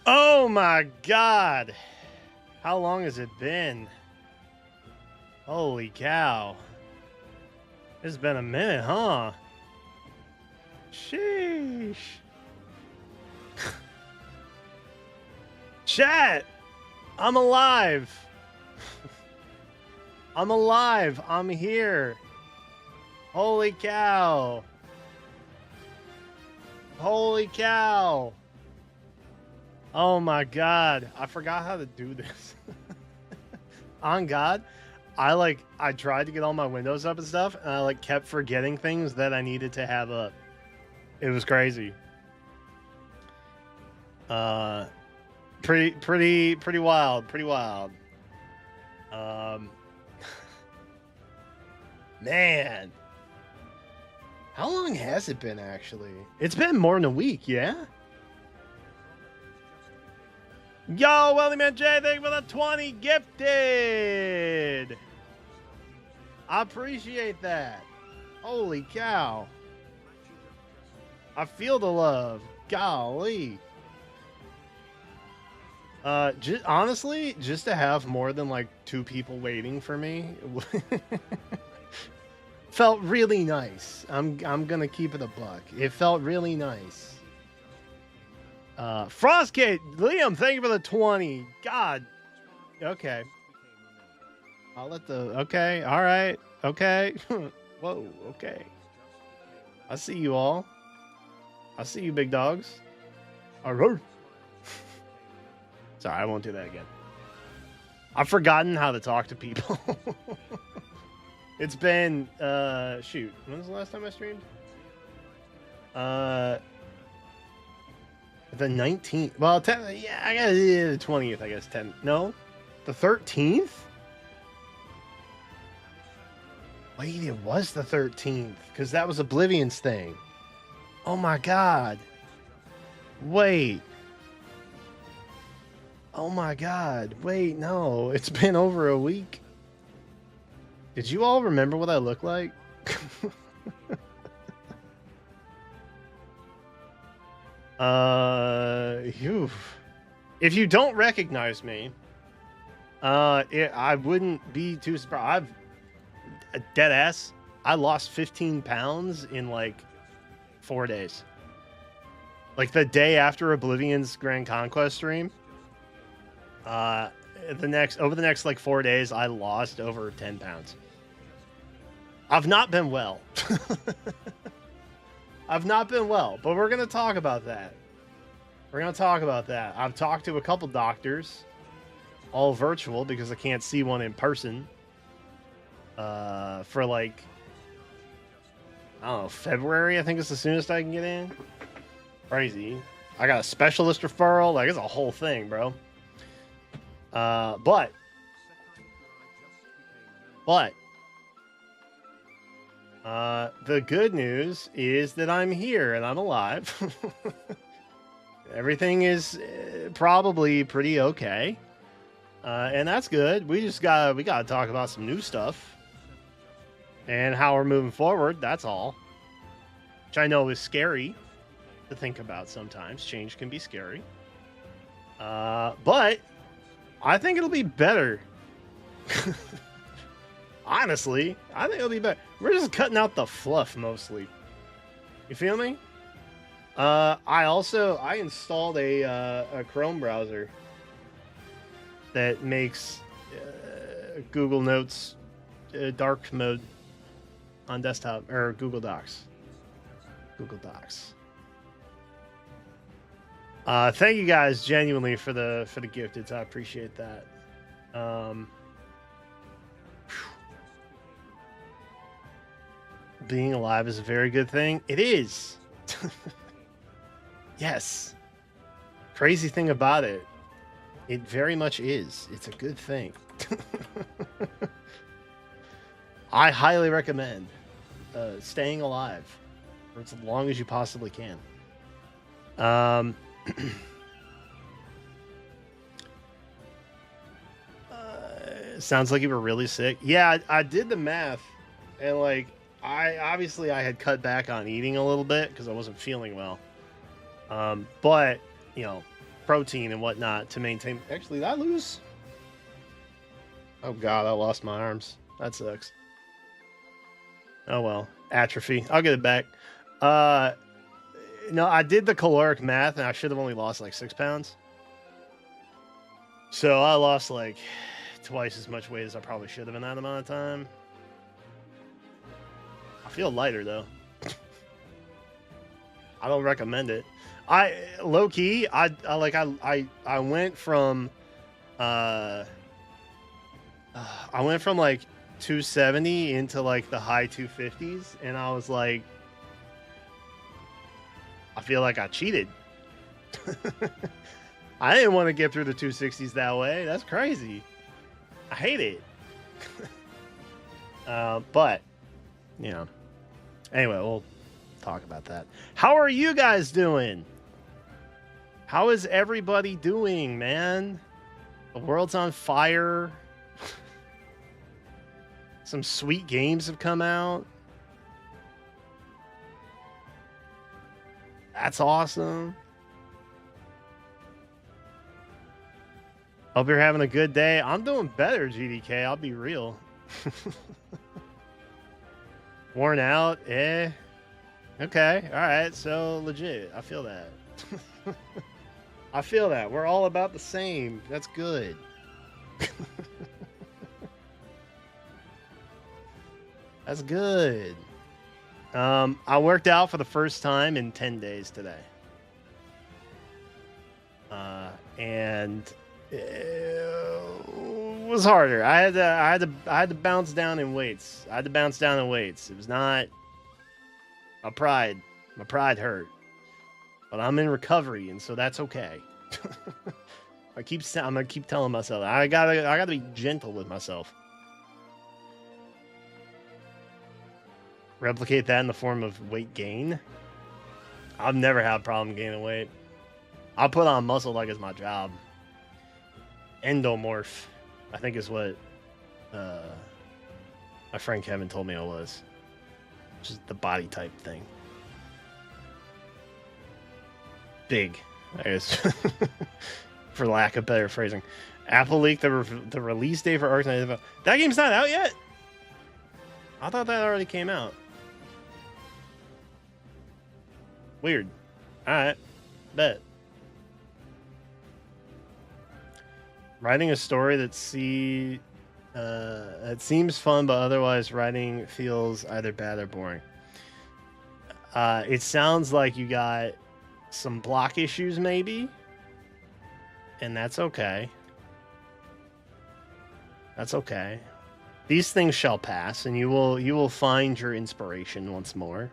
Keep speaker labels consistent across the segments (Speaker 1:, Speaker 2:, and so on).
Speaker 1: Oh my god. How long has it been? Holy cow. It's been a minute, huh? Sheesh. Chat, I'm alive. I'm alive. I'm here. Holy cow. Holy cow. Oh my god. I forgot how to do this. On God. I tried to get all my windows up and stuff, and I kept forgetting things that I needed to have up. It was crazy. Pretty wild. Pretty wild. Man. How long has it been, actually? It's been more than a week, yeah? Yo, Welly Man J, thank you for the 20 gifted. I appreciate that. Holy cow. I feel the love. Golly. Honestly, just to have more than 2 people waiting for me felt really nice. I'm gonna keep it a buck. It felt really nice. Frostgate, Liam, thank you for the 20. God. Okay. I'll let okay, all right, okay. Whoa, okay. I see you all. I see you, big dogs. Arr. Sorry, I won't do that again. I've forgotten how to talk to people. It's been, shoot, when was the last time I streamed? The 19th. Well, yeah, I guess the 20th, I guess. No? The 13th? Wait, it was the 13th, because that was Oblivion's thing. Oh my god. Wait. Oh my god. Wait, no. It's been over a week. Did you all remember what I look like? If you don't recognize me, I wouldn't be too surprised. Dead ass. I lost 15 pounds in 4 days. The day after Oblivion's Grand Conquest stream. Over the next 4 days, I lost over 10 pounds. I've not been well. I've not been well, but we're gonna talk about that. I've talked to a couple doctors, all virtual because I can't see one in person. For I don't know, February, I think is the soonest I can get in. Crazy. I got a specialist referral. It's a whole thing, bro. But the good news is that I'm here and I'm alive. Everything is probably pretty okay. And that's good. We gotta talk about some new stuff and how we're moving forward. That's all. Which I know is scary to think about sometimes. Change can be scary. But I think it'll be better. Honestly, I think it'll be better. We're just cutting out the fluff mostly. You feel me? I installed a Chrome browser that makes Google Notes dark mode on desktop or Google Docs. Thank you guys genuinely for the gifteds. I appreciate that. Being alive is a very good thing. It is. Yes. Crazy thing about it, it very much is. It's a good thing. I highly recommend staying alive for as long as you possibly can. Sounds like you were really sick. Yeah, I did the math, and I had cut back on eating a little bit because I wasn't feeling well. But protein and whatnot to maintain. Actually, did I lose? Oh god, I lost my arms. That sucks. Oh well, atrophy. I'll get it back. No, I did the caloric math, and I should have only lost like 6 pounds. So I lost like twice as much weight as I probably should have in that amount of time. I feel lighter though. I don't recommend it. I low key, I went from I went from like 270 into like the high 250s, and I was like, I feel like I cheated. I didn't want to get through the 260s that way. That's crazy. I hate it. But, you know. Anyway, we'll talk about that. How are you guys doing? How is everybody doing, man? The world's on fire. Some sweet games have come out. That's awesome. Hope you're having a good day. I'm doing better, GDK. I'll be real. Worn out? Eh. Okay. All right. So legit. I feel that. I feel that. We're all about the same. That's good. That's good. I worked out for the first time in 10 days today. And it was harder. I had to bounce down in weights. I had to bounce down in weights. It was not my pride. My pride hurt. But I'm in recovery, and so that's okay. I'm gonna keep telling myself I gotta be gentle with myself. Replicate that in the form of weight gain. I've never had a problem gaining weight. I'll put on muscle like it's my job. Endomorph, I think is what my friend Kevin told me it was. Which is the body type thing. Big, I guess. For lack of better phrasing. Apple leaked the release date for Ark Knight. That game's not out yet? I thought that already came out. Weird. Alright. Bet. Writing a story that seems fun, but otherwise writing feels either bad or boring. It sounds like you got some block issues, maybe. And that's okay. That's okay. These things shall pass, and you will find your inspiration once more.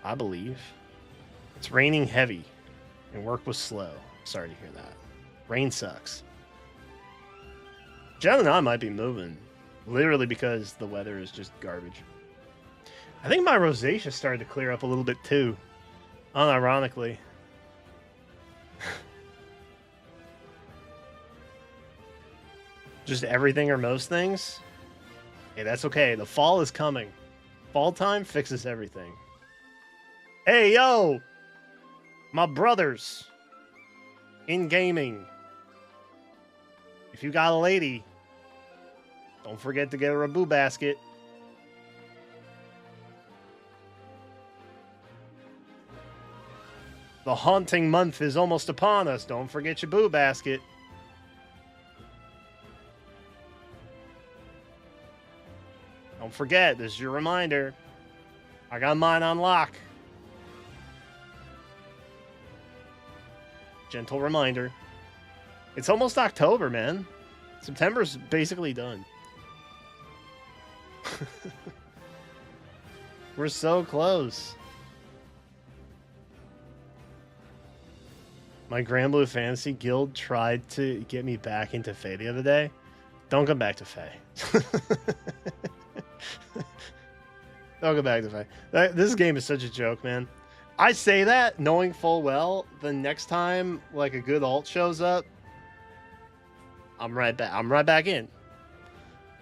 Speaker 1: I believe. It's raining heavy, and work was slow. Sorry to hear that. Rain sucks. Jen and I might be moving, literally because the weather is just garbage. I think my rosacea started to clear up a little bit too, unironically. Just everything or most things? Hey, that's okay. The fall is coming. Fall time fixes everything. Hey, yo! My brothers in gaming. If you got a lady, don't forget to get her a boo basket. The haunting month is almost upon us. Don't forget your boo basket. Don't forget, this is your reminder. I got mine on lock. Gentle reminder. It's almost October, man. September's basically done. We're so close. My Granblue Fantasy Guild tried to get me back into Fae the other day. Don't come back to Fae. Don't go back to Fae. This game is such a joke, man. I say that knowing full well the next time like a good alt shows up, I'm right back. I'm right back in.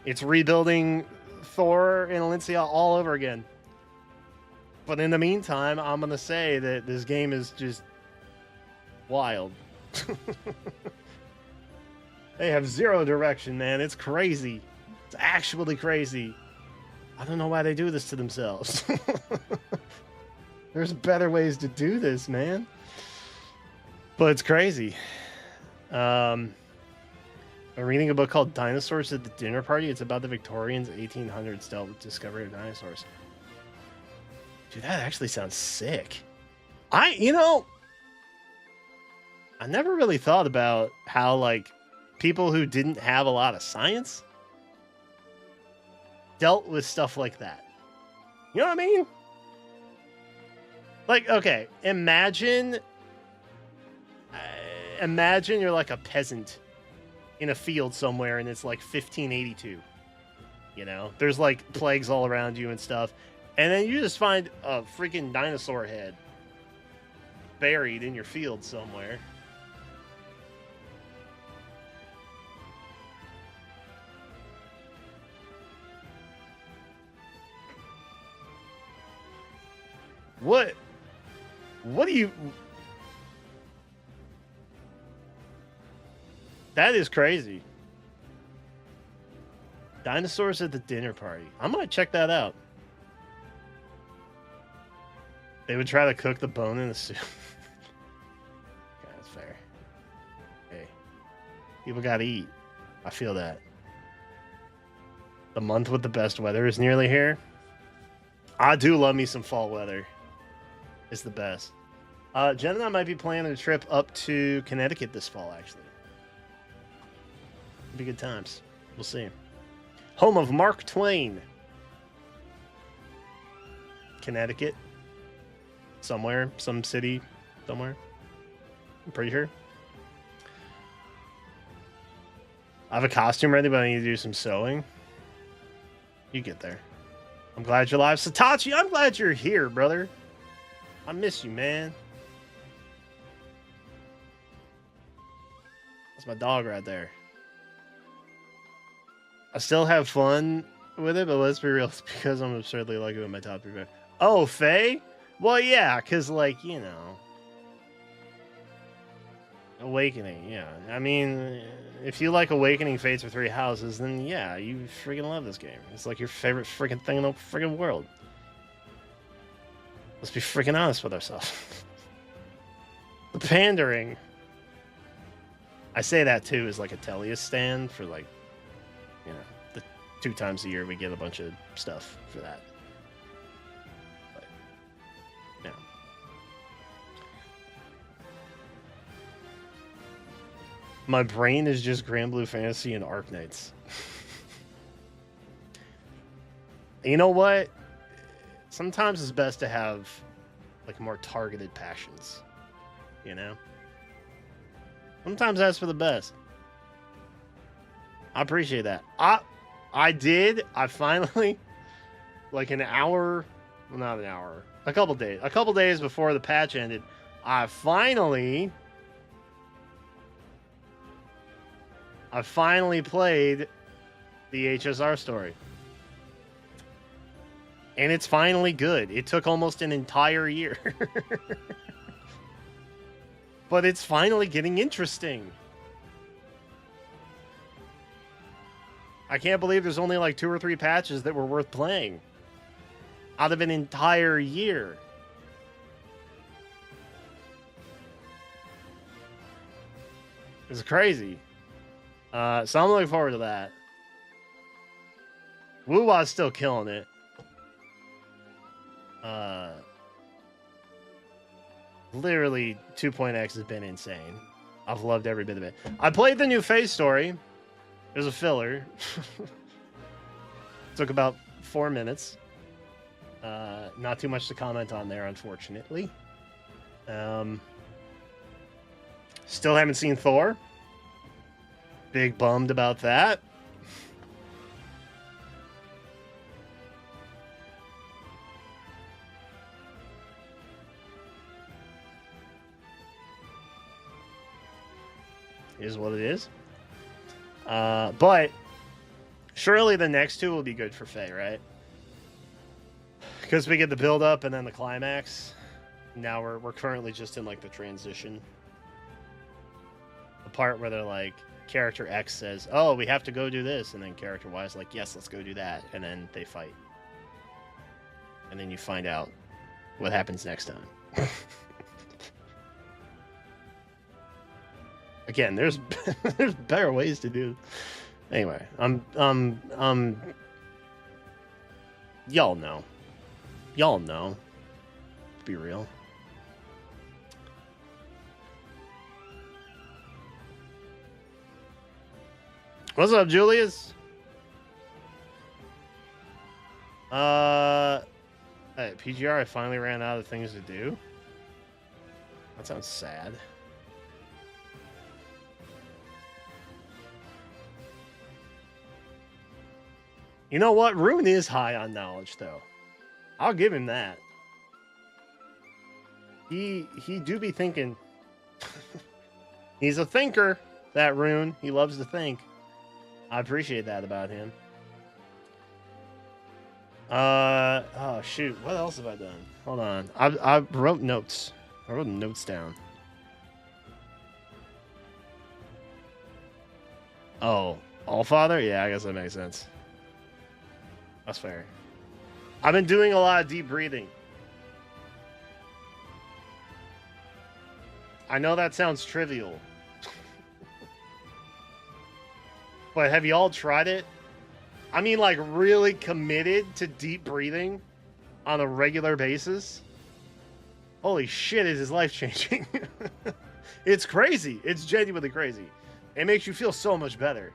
Speaker 1: It's rebuilding Thor and Alencia all over again. But in the meantime, I'm gonna say that this game is just wild. They have zero direction, man. It's crazy. It's actually crazy. I don't know why they do this to themselves. There's better ways to do this, man. But it's crazy. I'm reading a book called Dinosaurs at the Dinner Party. It's about the Victorians, 1800s dealt with discovery of dinosaurs. Dude, that actually sounds sick. I never really thought about how, like, people who didn't have a lot of science dealt with stuff like that. You know what I mean? Like, okay, imagine you're like a peasant in a field somewhere and it's like 1582. You know, there's like plagues all around you and stuff. And then you just find a freaking dinosaur head buried in your field somewhere. What do you... That is crazy. Dinosaurs at the Dinner Party. I'm going to check that out. They would try to cook the bone in the soup. Yeah, that's fair. Hey, people got to eat. I feel that. The month with the best weather is nearly here. I do love me some fall weather. It's the best. Jen and I might be planning a trip up to Connecticut this fall, actually. It'll be good times. We'll see. Home of Mark Twain. Connecticut. Somewhere. Some city. Somewhere. I'm pretty sure. I have a costume ready, but I need to do some sewing. You get there. I'm glad you're live. Satachi, I'm glad you're here, brother. I miss you, man. That's my dog right there. I still have fun with it, but let's be real. It's because I'm absurdly lucky with my top 3. Oh, Faye? Well, yeah, because, like, you know. Awakening, yeah. I mean, if you like Awakening Fates or Three Houses, then yeah, you freaking love this game. It's like your favorite freaking thing in the freaking world. Let's be freaking honest with ourselves. The pandering. I say that too as like a Tellius stand for, like, you know, the 2 times a year we get a bunch of stuff for that. But, yeah. My brain is just Grand Blue Fantasy and Arknights. You know what? Sometimes it's best to have, like, more targeted passions. You know? Sometimes that's for the best. I appreciate that. I finally, like an hour, well, not an hour, a couple days before the patch ended, I finally played the HSR story. And it's finally good. It took almost an entire year. But it's finally getting interesting. I can't believe there's only like 2 or 3 patches that were worth playing out of an entire year. It's crazy. So I'm looking forward to that. Wuwa's still killing it. Literally 2.x has been insane. I've loved every bit of it. I played the new phase story. It was a filler. Took about 4 minutes. Not too much to comment on there, unfortunately. Still haven't seen Thor. Big bummed about that. Is what it is. But surely the next 2 will be good for Faye, right? Because we get the build up and then the climax. Now we're currently just in like the transition part where they're like, character X says, "Oh, we have to go do this," and then character Y is like, "Yes, let's go do that," and then they fight, and then you find out what happens next time. Again, there's there's better ways to do. Anyway, y'all know, be real. What's up, Julius? Hey, PGR, I finally ran out of things to do. That sounds sad. You know what? Rune is high on knowledge, though. I'll give him that. He do be thinking. He's a thinker, that Rune. He loves to think. I appreciate that about him. Oh shoot, what else have I done? Hold on. I wrote notes. I wrote notes down. Oh, Allfather? Yeah, I guess that makes sense. That's fair. I've been doing a lot of deep breathing. I know that sounds trivial. But have you all tried it? I mean, like, really committed to deep breathing on a regular basis? Holy shit, is his life changing? It's crazy. It's genuinely crazy. It makes you feel so much better.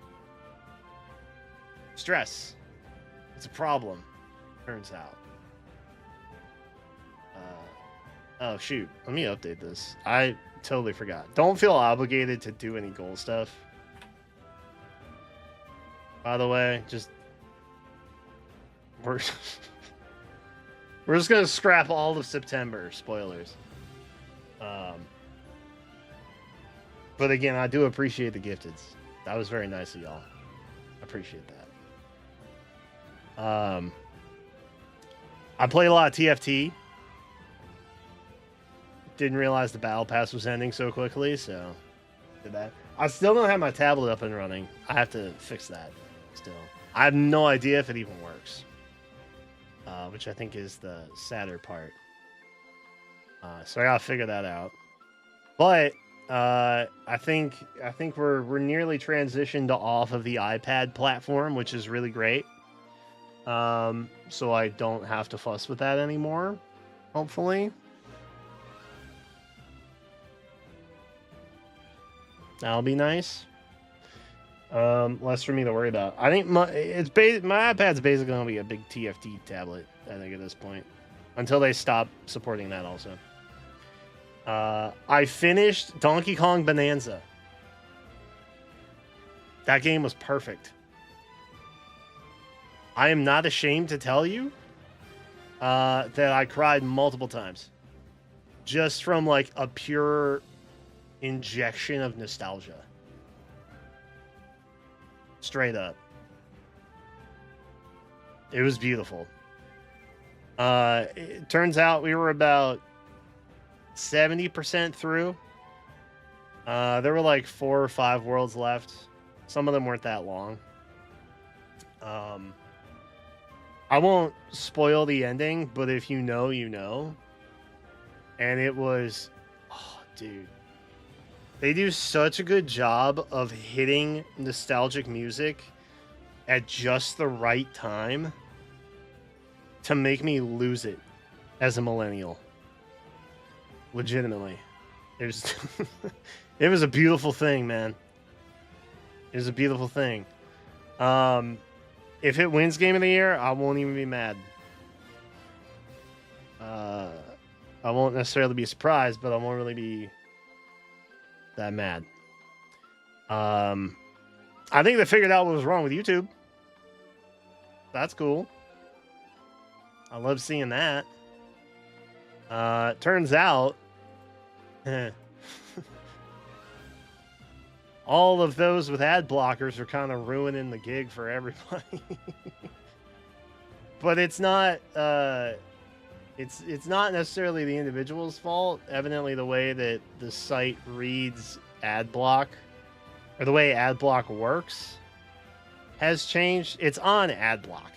Speaker 1: Stress. It's a problem, turns out. Oh, shoot. Let me update this. I totally forgot. Don't feel obligated to do any goal stuff. By the way, just... We're just going to scrap all of September. Spoilers. But again, I do appreciate the gifteds. That was very nice of y'all. I appreciate that. I play a lot of TFT. Didn't realize the battle pass was ending so quickly, so did that. I still don't have my tablet up and running. I have to fix that still. I have no idea if it even works. Which I think is the sadder part. So I gotta figure that out. But I think we're nearly transitioned off of the iPad platform, which is really great. So I don't have to fuss with that anymore, hopefully. That'll be nice. Less for me to worry about. I think my iPad's basically gonna be a big TFT tablet, I think, at this point, until they stop supporting that also. I finished Donkey Kong Bonanza. That game was perfect. I am not ashamed to tell you that I cried multiple times, just from like a pure injection of nostalgia. Straight up. It was beautiful. It turns out we were about 70% through. There were like 4 or 5 worlds left. Some of them weren't that long. I won't spoil the ending, but if you know, you know. And it was... Oh, dude. They do such a good job of hitting nostalgic music at just the right time to make me lose it as a millennial. Legitimately. It was, it was a beautiful thing, man. It was a beautiful thing. If it wins Game of the Year, I won't even be mad. I won't necessarily be surprised, but I won't really be that mad. I think they figured out what was wrong with YouTube. That's cool. I love seeing that. Turns out all of those with ad blockers are kind of ruining the gig for everybody. But it's not it's not necessarily the individual's fault. Evidently the way that the site reads ad block or the way ad block works has changed. It's on ad block.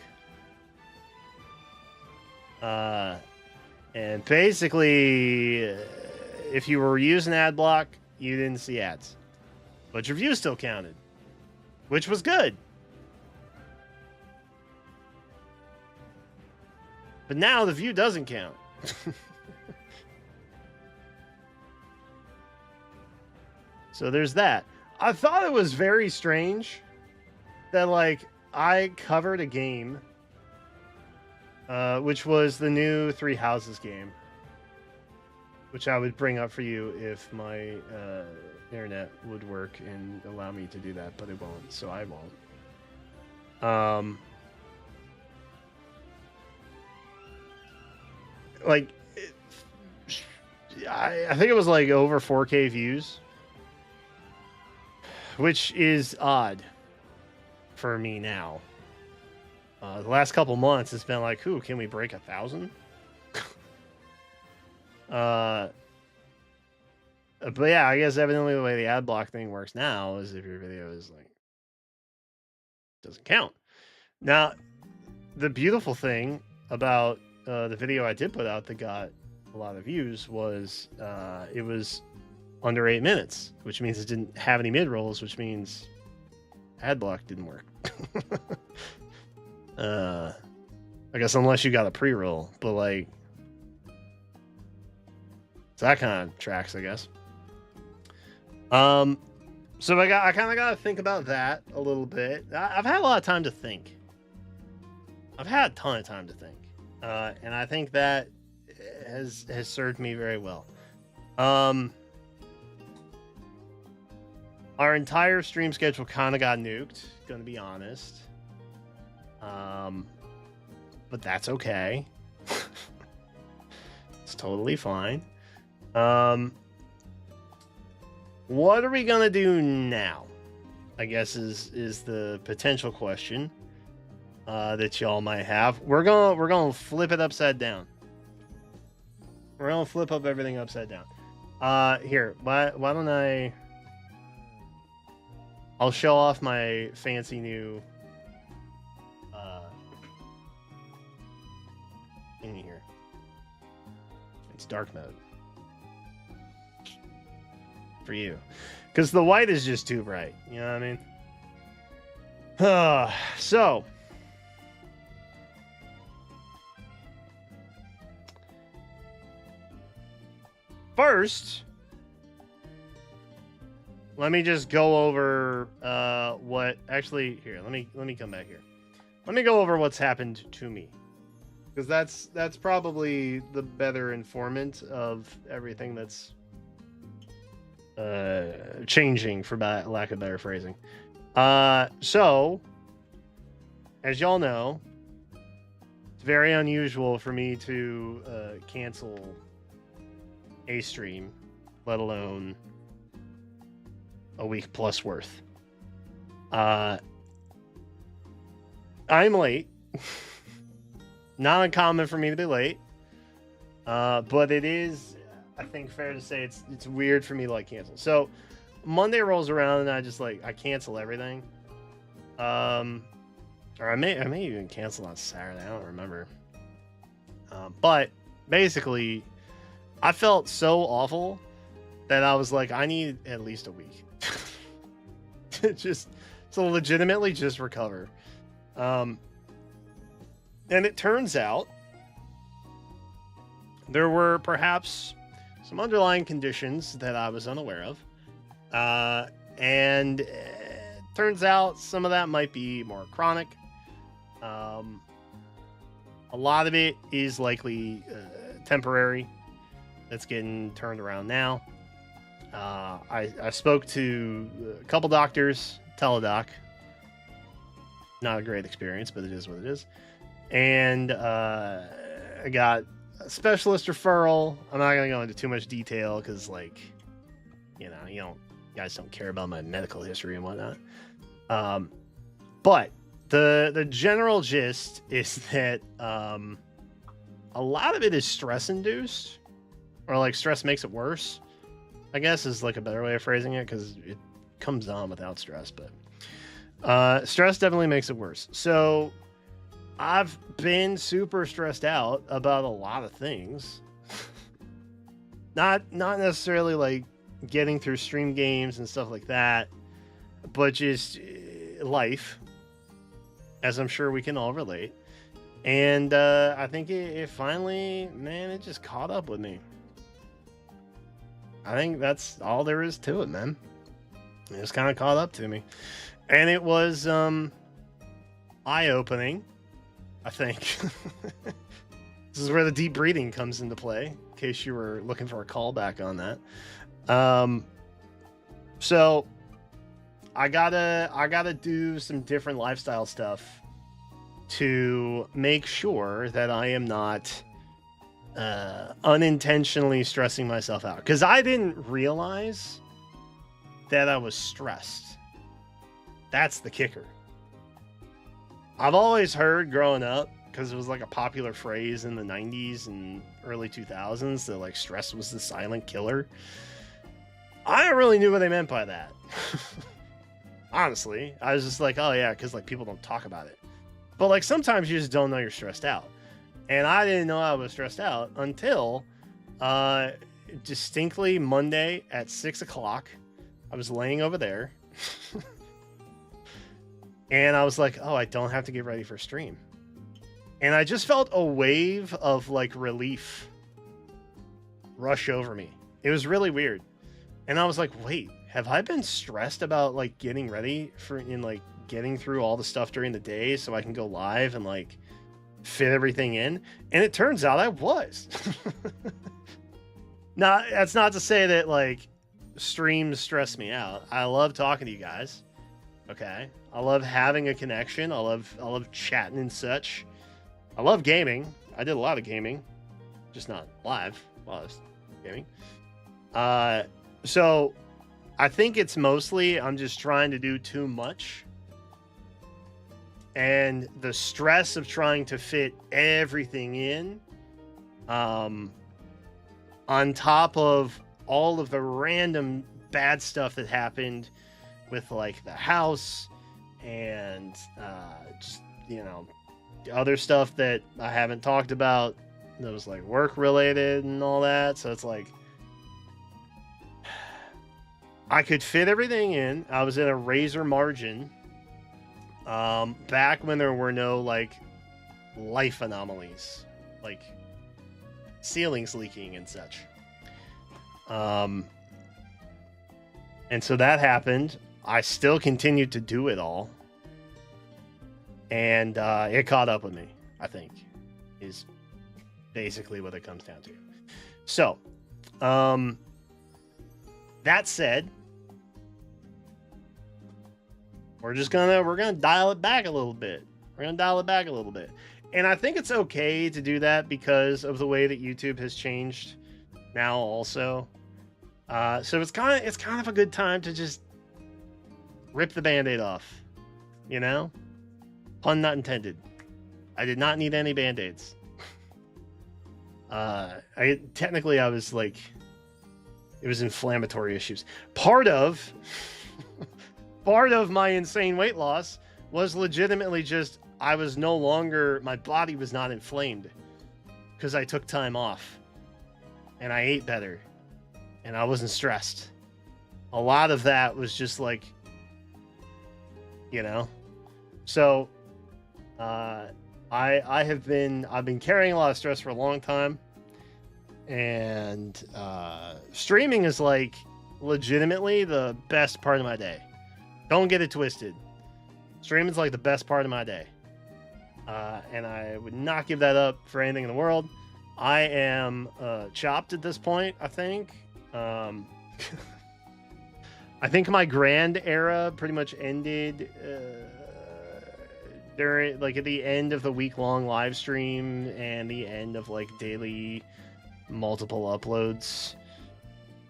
Speaker 1: And basically, if you were using ad block, you didn't see ads, but your views still counted, which was good. But now the view doesn't count. So there's that. I thought it was very strange that, like, I covered a game, which was the new Three Houses game, which I would bring up for you if my internet would work and allow me to do that, but it won't, so I won't. Like, I think it was like over 4K views, which is odd for me now. The last couple months, it's been like, "Ooh, can we break 1,000?" But yeah, I guess evidently the way the ad block thing works now is if your video is like doesn't count. Now, the beautiful thing about the video I did put out that got a lot of views was it was under 8 minutes, which means it didn't have any mid rolls, which means ad block didn't work. I guess unless you got a pre-roll, but like, so that kind of tracks, I guess. So I kind of got to think about that a little bit. I've had a lot of time to think. I've had a ton of time to think, and I think that has served me very well. Our entire stream schedule kind of got nuked, gonna be honest. But that's okay. It's totally fine. What are we gonna do now? I guess is the potential question that y'all might have. We're gonna flip it upside down. We're gonna flip up everything upside down. Here, why don't I'll show off my fancy new thing here. It's dark mode for you, because the white is just too bright. You know what I mean? So first, let me just go over what actually here. Let me come back here. Let me go over what's happened to me, because that's probably the better informant of everything that's changing, for lack of better phrasing. So, as y'all know, it's very unusual for me to cancel a stream, let alone a week plus worth. I'm late. Not uncommon for me to be late, but it is, I think, fair to say it's weird for me to like cancel. So Monday rolls around and I cancel everything. Or I may even cancel on Saturday. I don't remember. But basically, I felt so awful that I was like, I need at least a week to legitimately just recover. And it turns out there were perhaps some underlying conditions that I was unaware of. And it turns out some of that might be more chronic. A lot of it is likely temporary. That's getting turned around now. I spoke to a couple doctors, Teladoc. Not a great experience, but it is what it is. And I got a specialist referral. I'm not going to go into too much detail because, like, you guys don't care about my medical history and whatnot. But the general gist is that a lot of it is stress induced, or like stress makes it worse, I guess, is like a better way of phrasing it, because comes on without stress, but stress definitely makes it worse. So I've been super stressed out about a lot of things. Not necessarily like getting through stream games and stuff like that, but just life, as I'm sure we can all relate. And I think it finally, man, it just caught up with me. I think that's all there is to it, man. It just kind of caught up to me. And it was eye-opening, I think. This is where the deep breathing comes into play, in case you were looking for a callback on that. So I gotta do some different lifestyle stuff to make sure that I am not unintentionally stressing myself out, because I didn't realize that I was stressed. That's the kicker. I've always heard growing up, because it was like a popular phrase in the 90s and early 2000s, that like stress was the silent killer. I don't really knew what they meant by that. Honestly, I was just like, oh yeah, because like people don't talk about it. But like sometimes you just don't know you're stressed out. And I didn't know I was stressed out until distinctly Monday at 6 o'clock. I was laying over there. And I was like, oh, I don't have to get ready for stream. And I just felt a wave of like relief rush over me. It was really weird. And I was like, wait, have I been stressed about like getting ready for in like getting through all the stuff during the day so I can go live and like fit everything in? And it turns out I was. Now, that's not to say that like streams stress me out. I love talking to you guys. Okay. I love having a connection. I love chatting and such. I love gaming. I did a lot of gaming, just not live while I was gaming. So I think it's mostly I'm just trying to do too much. And the stress of trying to fit everything in, on top of all of the random bad stuff that happened with like the house and just, you know, other stuff that I haven't talked about that was like work related and all that. So it's like I could fit everything in. I was in a razor margin back when there were no like life anomalies, like ceilings leaking and such. And so that happened. I still continued to do it all. And it caught up with me, I think, is basically what it comes down to. So, that said, we're gonna dial it back a little bit. And I think it's okay to do that because of the way that YouTube has changed now also. So it's kind of a good time to just rip the Band-Aid off, you know? Pun not intended. I did not need any Band-Aids. I was like, it was inflammatory issues. Part of my insane weight loss was legitimately just, I was no longer, my body was not inflamed because I took time off and I ate better and I wasn't stressed. A lot of that was just like, you know, so I've been carrying a lot of stress for a long time, and streaming is like legitimately the best part of my day. Don't get it twisted. Streaming is like the best part of my day, and I would not give that up for anything in the world. I am chopped at this point, I think. I think my grand era pretty much ended during, like, at the end of the week-long live stream and the end of like daily multiple uploads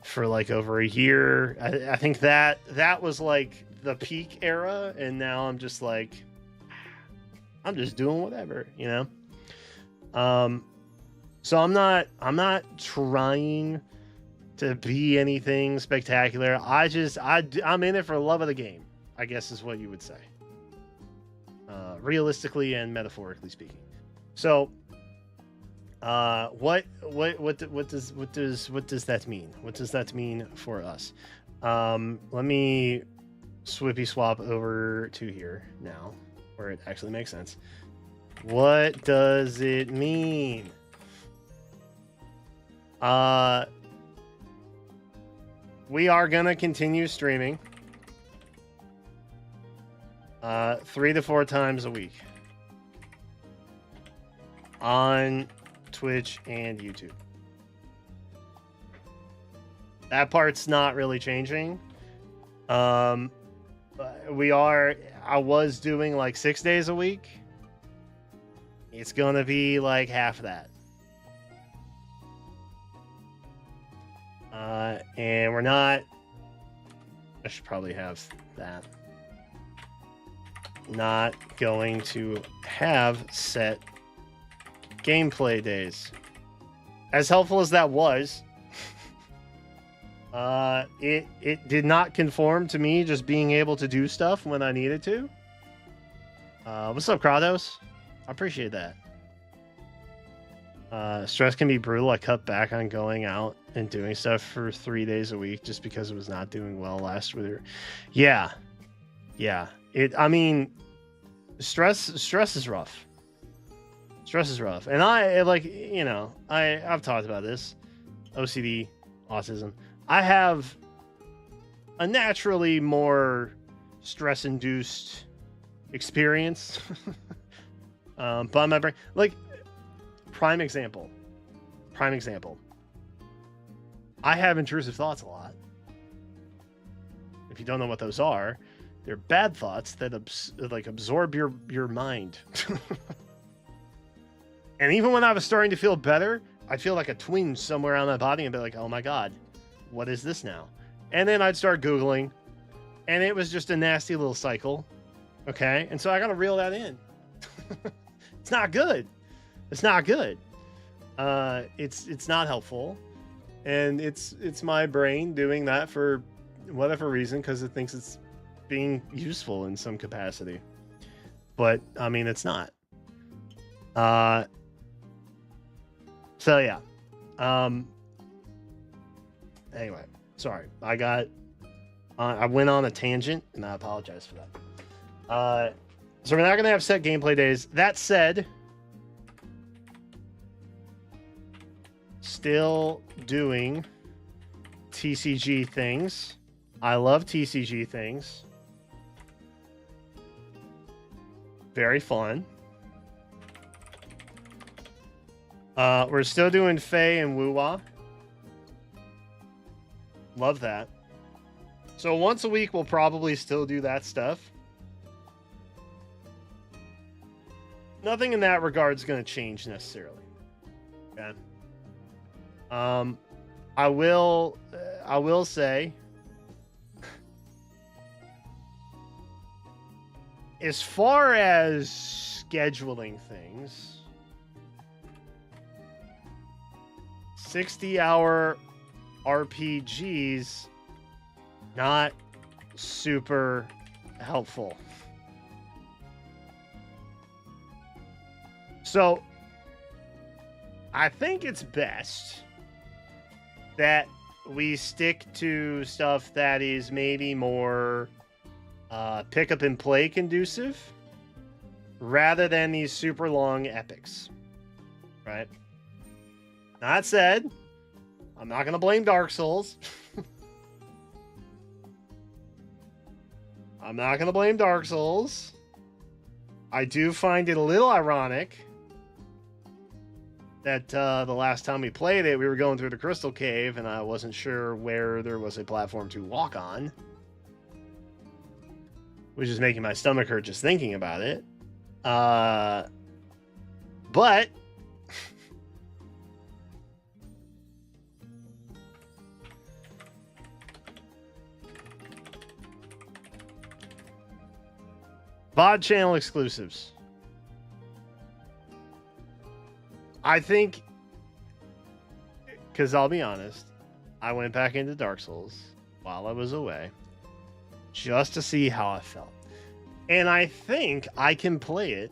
Speaker 1: for like over a year. I think that was like the peak era, and now I'm just like, I'm just doing whatever, you know. So I'm not trying to be anything spectacular. I'm in it for love of the game, I guess is what you would say. Realistically and metaphorically speaking. So, what does that mean? What does that mean for us? Let me swippy swap over to here now, where it actually makes sense. What does it mean? We are gonna continue streaming 3 to 4 times a week on Twitch and YouTube. That part's not really changing. I was doing like 6 days a week. It's gonna be like half of that. And we're not. I should probably have that. Not going to have set gameplay days. As helpful as that was, it did not conform to me just being able to do stuff when I needed to. What's up, Kratos? I appreciate that. Stress can be brutal. I cut back on going out and doing stuff for 3 days a week just because it was not doing well last week. Yeah. I mean, stress is rough. Stress is rough. And I've talked about this. OCD, autism. I have a naturally more stress-induced experience. By my brain. Like, prime example. I have intrusive thoughts a lot. If you don't know what those are, they're bad thoughts that absorb your mind. And even when I was starting to feel better, I'd feel like a twinge somewhere on my body and be like, oh my God, what is this now? And then I'd start Googling, and it was just a nasty little cycle. Okay? And so I got to reel that in. It's not good. It's not good. It's not helpful. And it's my brain doing that for whatever reason, because it thinks it's being useful in some capacity. But I mean, it's not. So yeah. Anyway, sorry. I went on a tangent, and I apologize for that. So we're not gonna have set gameplay days. That said, still doing TCG things. I love TCG things. Very fun. We're still doing Fae and Wuwa. Love that. So once a week, we'll probably still do that stuff. Nothing in that regard is going to change necessarily. Okay. I will say, as far as scheduling things, 60-hour RPGs, not super helpful. So I think it's best that we stick to stuff that is maybe more pick up and play conducive rather than these super long epics, right? That said, I'm not going to blame Dark Souls. I'm not going to blame Dark Souls. I do find it a little ironic that the last time we played it, we were going through the Crystal Cave, and I wasn't sure where there was a platform to walk on. Which is making my stomach hurt just thinking about it. But... VOD channel exclusives. I think, because I'll be honest, I went back into Dark Souls while I was away just to see how I felt. And I think I can play it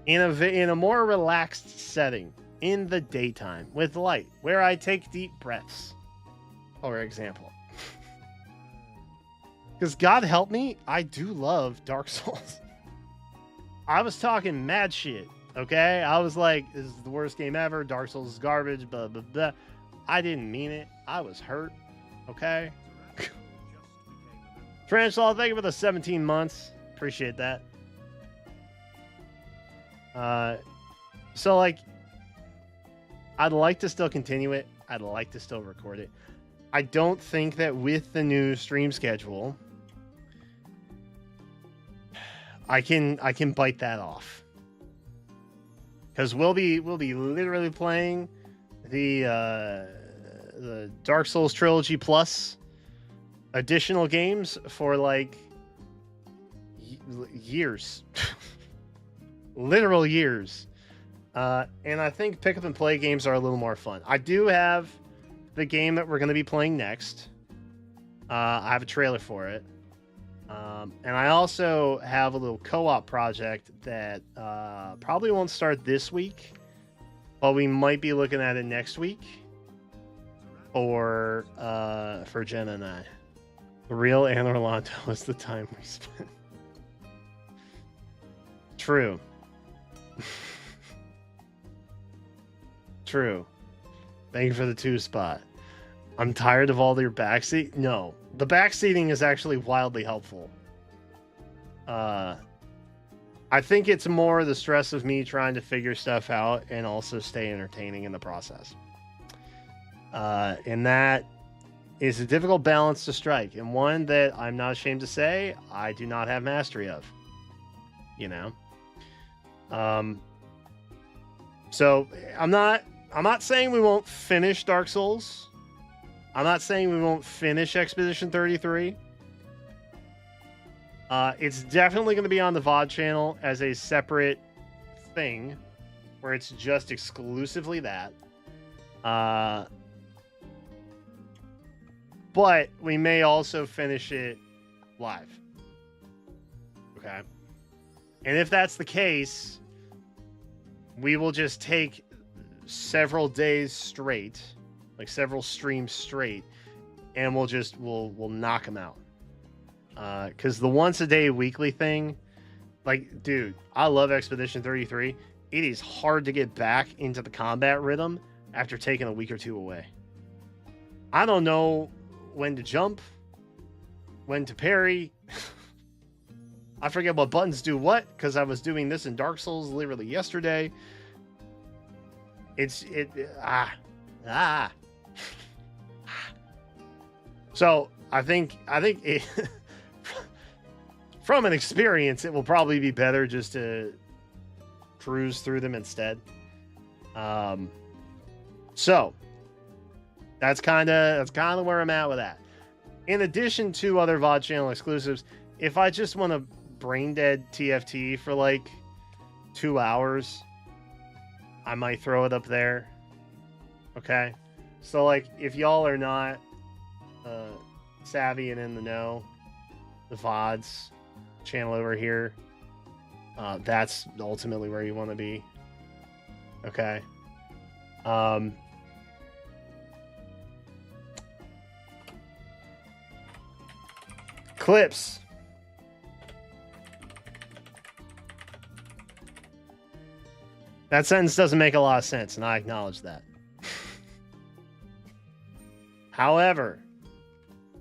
Speaker 1: in a more relaxed setting in the daytime with light, where I take deep breaths, for example. Because God help me, I do love Dark Souls. I was talking mad shit, okay? I was like, this is the worst game ever. Dark Souls is garbage, blah, blah, blah. I didn't mean it. I was hurt, okay? Translaw, thank you for the 17 months. Appreciate that. So, like, I'd like to still continue it. I'd like to still record it. I don't think that with the new stream schedule, I can bite that off, because we'll be literally playing the Dark Souls Trilogy Plus additional games for like years, literal years. And I think pick up and play games are a little more fun. I do have the game that we're going to be playing next. I have a trailer for it. And I also have a little co-op project that probably won't start this week, but we might be looking at it next week for Jenna and I. The real Anne Orlando is the time we spent. True. True. Thank you for the 2 spot. I'm tired of all your backseat. No, the backseating is actually wildly helpful. I think it's more the stress of me trying to figure stuff out and also stay entertaining in the process. And that is a difficult balance to strike, and one that I'm not ashamed to say I do not have mastery of. You know? So I'm not saying we won't finish Dark Souls. I'm not saying we won't finish Expedition 33. It's definitely going to be on the VOD channel as a separate thing, where it's just exclusively that. But we may also finish it live. Okay? And if that's the case, we will just take several days straight, like several streams straight, and we'll knock them out. Because the once a day weekly thing, like, dude, I love Expedition 33. It is hard to get back into the combat rhythm after taking a week or 2 away. I don't know when to jump, when to parry. I forget what buttons do what, because I was doing this in Dark Souls literally yesterday. So I think it, from an experience, it will probably be better just to cruise through them instead. So that's kind of where I'm at with that. In addition to other VOD channel exclusives, if I just want to brain dead TFT for like 2 hours, I might throw it up there. Okay, so like if y'all are not savvy and in the know, the VODs channel over here, that's ultimately where you want to be. Okay. Clips. That sentence doesn't make a lot of sense, and I acknowledge that. However,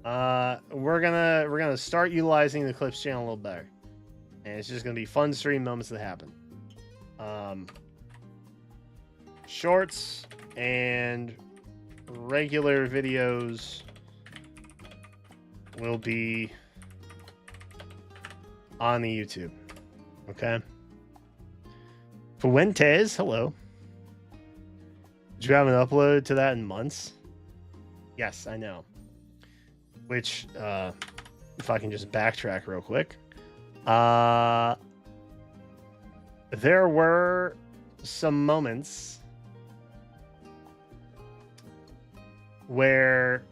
Speaker 1: we're gonna start utilizing the Clips channel a little better, and it's just gonna be fun stream moments that happen. Shorts and regular videos will be on the YouTube. Okay. Fuentes, hello. Did you have an upload to that in months? Yes, I know. Which, if I can just backtrack real quick. There were some moments where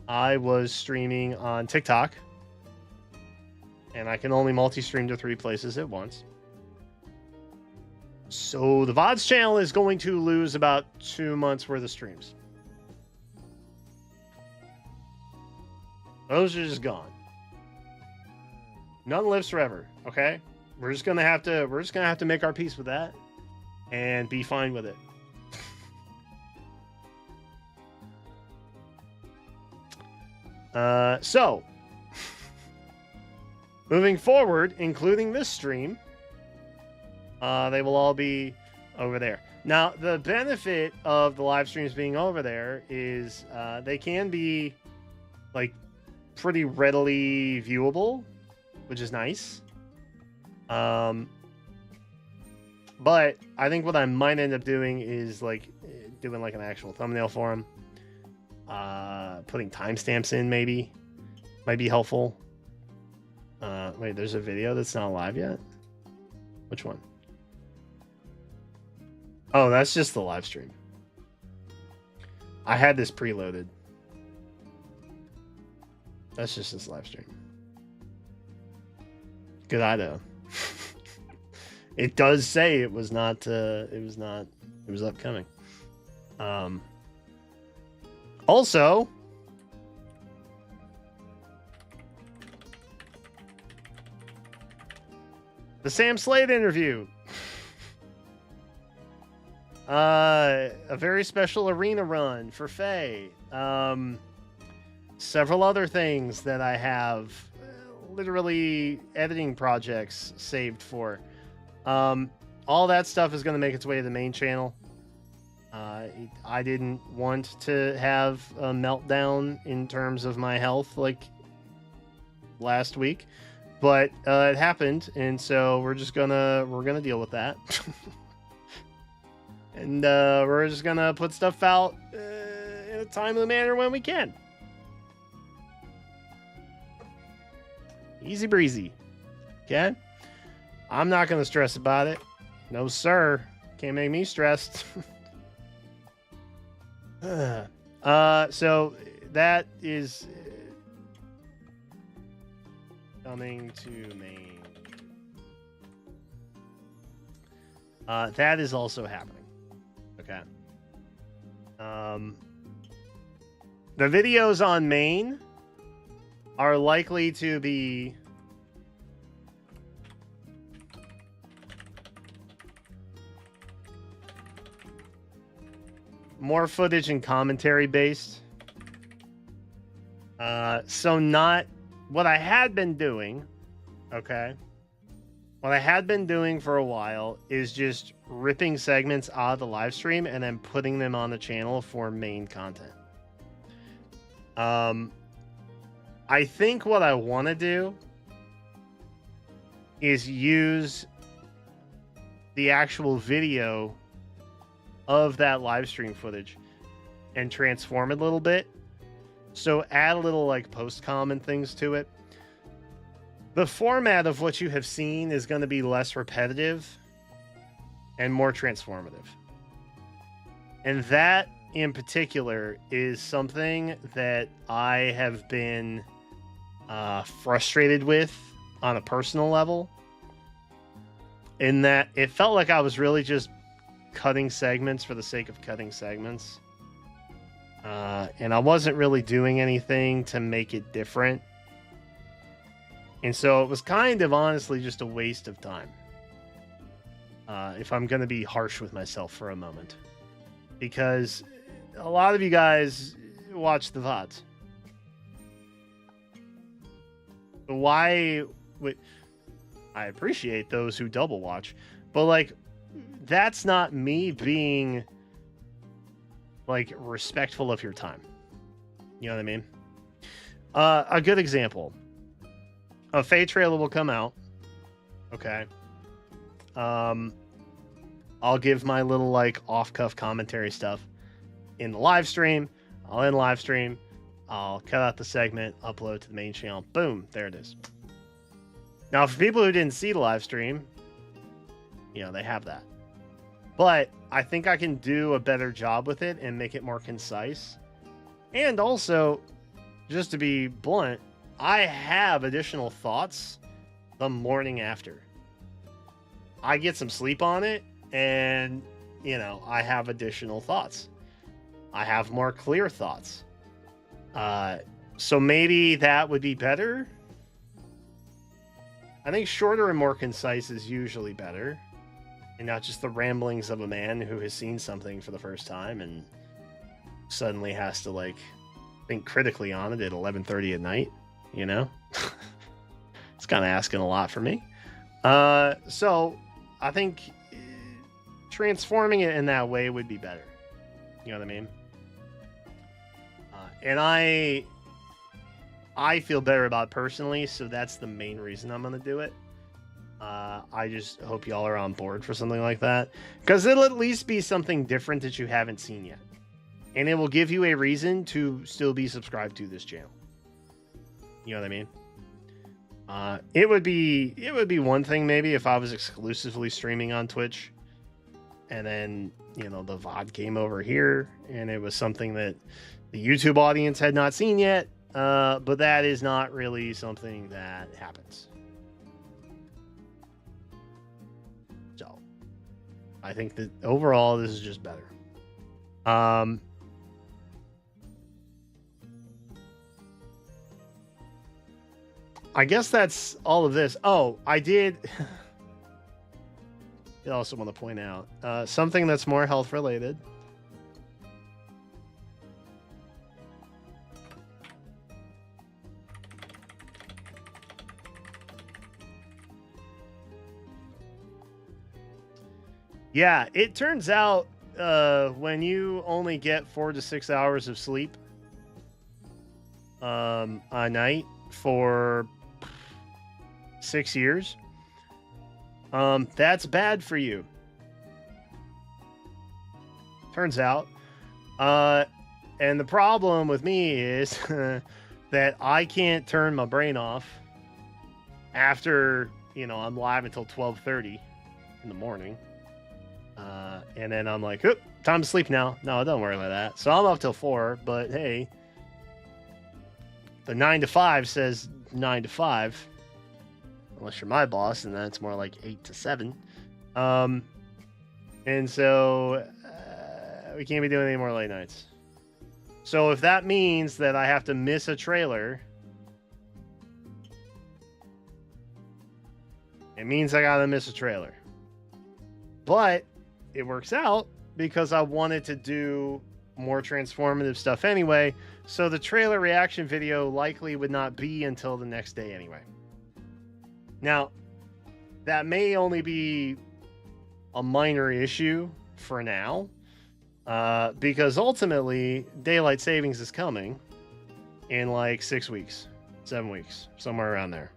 Speaker 1: I was streaming on TikTok, and I can only multi-stream to 3 places at once. So the VODs channel is going to lose about 2 months worth of streams. Those are just gone. None lives forever. Okay, we're just gonna have to make our peace with that, and be fine with it. So moving forward, including this stream, they will all be over there. Now, the benefit of the live streams being over there is they can be like pretty readily viewable, which is nice. But I think what I might end up doing is like doing like an actual thumbnail for them. Putting timestamps in maybe might be helpful. Wait, there's a video that's not live yet. Which one? Oh, that's just the live stream. I had this preloaded. That's just this live stream. Good eye though. It does say it was upcoming. Also, the Sam Slade interview. A very special arena run for Faye. Several other things that I have literally editing projects saved for. All that stuff is going to make its way to the main channel. I didn't want to have a meltdown in terms of my health like last week, but it happened, and so we're gonna deal with that. And we're just gonna put stuff out in a timely manner when we can. Easy breezy. Okay? I'm not gonna stress about it. No, sir. Can't make me stressed. So that is coming to main. That is also happening. Okay. The videos on main are likely to be more footage and commentary based. So not what I had been doing. Okay. What I had been doing for a while is just ripping segments out of the live stream and then putting them on the channel for main content. I think what I want to do is use the actual video of that live stream footage and transform it a little bit. So add a little like post-com and things to it. The format of what you have seen is going to be less repetitive and more transformative. And that in particular is something that I have been frustrated with on a personal level, in that it felt like I was really just cutting segments for the sake of cutting segments. And I wasn't really doing anything to make it different. And so it was kind of honestly just a waste of time. If I'm going to be harsh with myself for a moment. Because a lot of you guys watch the VODs. Why would... I appreciate those who double watch. But like, that's not me being like respectful of your time. You know what I mean? A good example. A Faye trailer will come out. Okay. I'll give my little like off-cuff commentary stuff in the live stream. I'll end live stream. I'll cut out the segment, upload to the main channel. Boom, there it is. Now, for people who didn't see the live stream, you know, they have that. but I think I can do a better job with it and make it more concise. And also, just to be blunt, I have additional thoughts the morning after. I get some sleep on it, and, you know, I have additional thoughts. I have more clear thoughts. So maybe that would be better. I think shorter and more concise is usually better, and not just the ramblings of a man who has seen something for the first time and suddenly has to, like, think critically on it at 11:30 at night, you know? It's kind of asking a lot for me. So I think transforming it in that way would be better. You know what I mean? And I feel better about it personally, so that's the main reason I'm going to do it. I just hope y'all are on board for something like that, because it'll at least be something different that you haven't seen yet. And it will give you a reason to still be subscribed to this channel. You know what I mean? It would be one thing maybe if I was exclusively streaming on Twitch, and then, you know, the VOD came over here, and it was something that the YouTube audience had not seen yet. But that is not really something that happens. So I think that overall this is just better. I guess that's all of this. Oh, I did. I also want to point out something that's more health related. Yeah, it turns out when you only get 4 to 6 hours of sleep a night for 6 years, that's bad for you. Turns out. And the problem with me is that I can't turn my brain off after, you know, I'm live until 12:30 in the morning. And then I'm like, oop, time to sleep now. No, don't worry about that. So I'm up till 4, but hey, the 9 to 5 says 9 to 5. Unless you're my boss, and then it's more like 8 to 7. And so we can't be doing any more late nights. So if that means that I have to miss a trailer, it means I gotta miss a trailer. But it works out because I wanted to do more transformative stuff anyway, so the trailer reaction video likely would not be until the next day anyway. Now, that may only be a minor issue for now, because ultimately daylight savings is coming in like 6 weeks, 7 weeks, somewhere around there,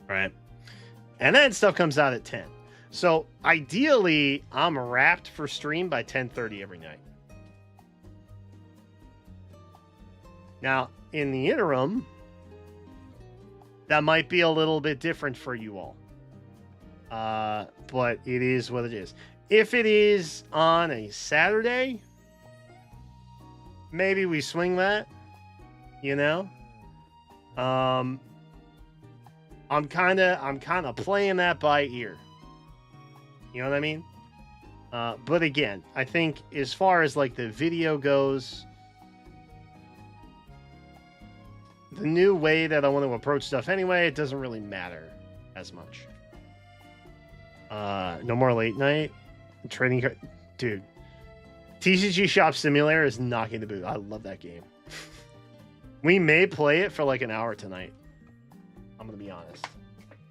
Speaker 1: right? And then stuff comes out at 10. So ideally, I'm wrapped for stream by 10:30 every night. Now, in the interim, that might be a little bit different for you all. But it is what it is. If it is on a Saturday, maybe we swing that, you know? I'm kind of playing that by ear. You know what I mean? But again, I think as far as like the video goes, the new way that I want to approach stuff anyway, it doesn't really matter as much. No more late night trading card, dude. TCG Shop Simulator is knocking the boot. I love that game. We may play it for like an hour tonight. I'm gonna be honest,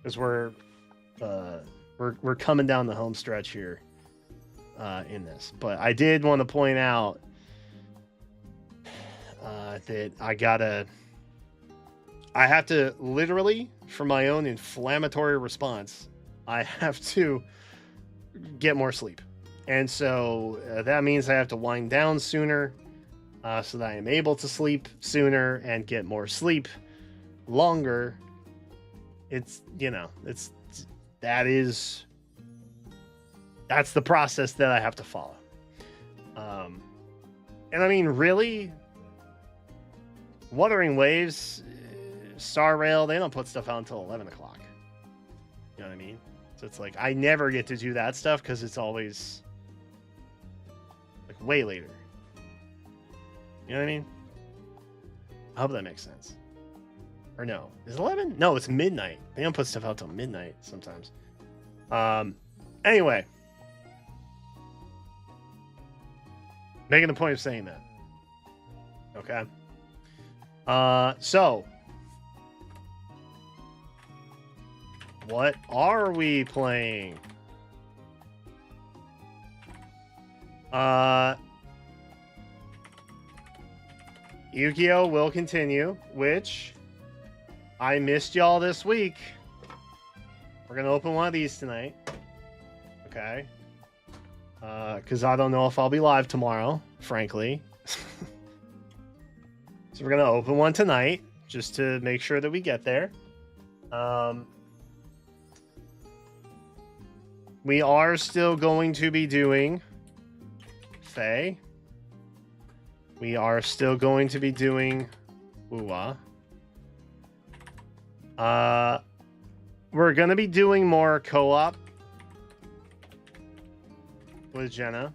Speaker 1: because we're coming down the home stretch here in this. But I did want to point out that I have to literally, for my own inflammatory response, I have to get more sleep. And so that means I have to wind down sooner so that I am able to sleep sooner and get more sleep longer. It's, you know, that is That's the process that I have to follow. And I mean, really, Wuthering Waves, Star Rail, they don't put stuff out until 11 o'clock. You know what I mean? So it's like, I never get to do that stuff because it's always like way later. You know what I mean? I hope that makes sense. Or no, is it 11? No, it's midnight. They don't put stuff out till midnight sometimes. Anyway, making the point of saying that. Okay. So what are we playing? Yu-Gi-Oh! Will continue, which I missed y'all this week. We're gonna open one of these tonight. Okay. Because I don't know if I'll be live tomorrow, frankly. So we're gonna open one tonight, just to make sure that we get there. We are still going to be doing Faye. We are still going to be doing Uwa. We're going to be doing more co-op with Jenna.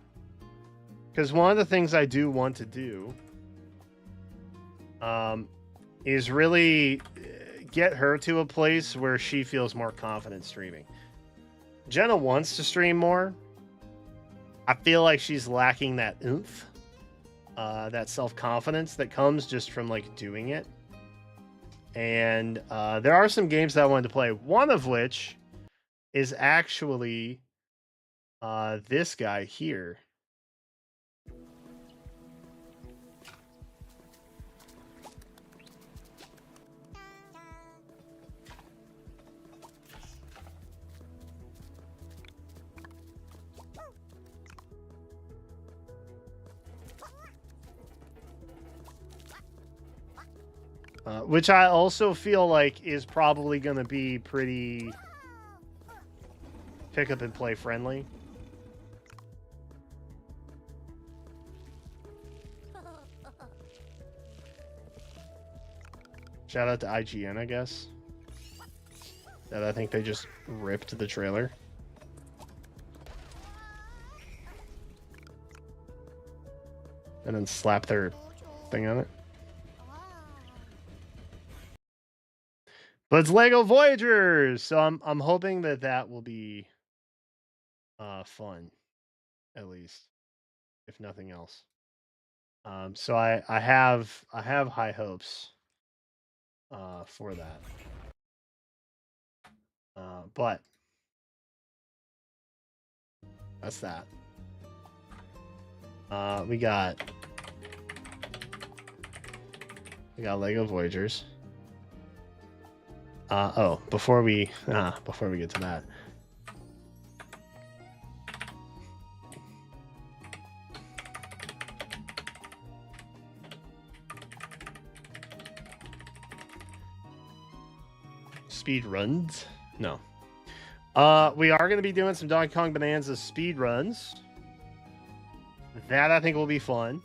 Speaker 1: Because one of the things I do want to do is really get her to a place where she feels more confident streaming. Jenna wants to stream more. I feel like she's lacking that oomph, that self-confidence that comes just from like doing it. And there are some games that I wanted to play, one of which is actually this guy here. Which I also feel like is probably going to be pretty pick up and play friendly. Shout out to IGN, I guess. That I think they just ripped the trailer. And then slapped their thing on it. But it's Lego Voyagers, so I'm hoping that that will be fun, at least, if nothing else. So I have high hopes for that. But that's that. We got Lego Voyagers. Before we get to that. Speed runs? No. We are going to be doing some Donkey Kong Bonanza speed runs. That I think will be fun.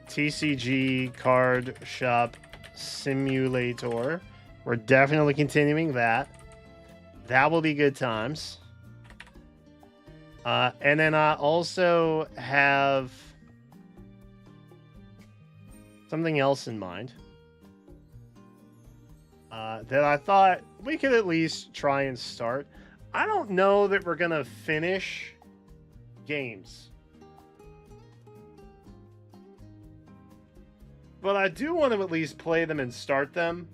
Speaker 1: TCG Card Shop Simulator. We're definitely continuing that. That will be good times. And then I also have something else in mind that I thought we could at least try and start. I don't know that we're going to finish games. But I do want to at least play them and start them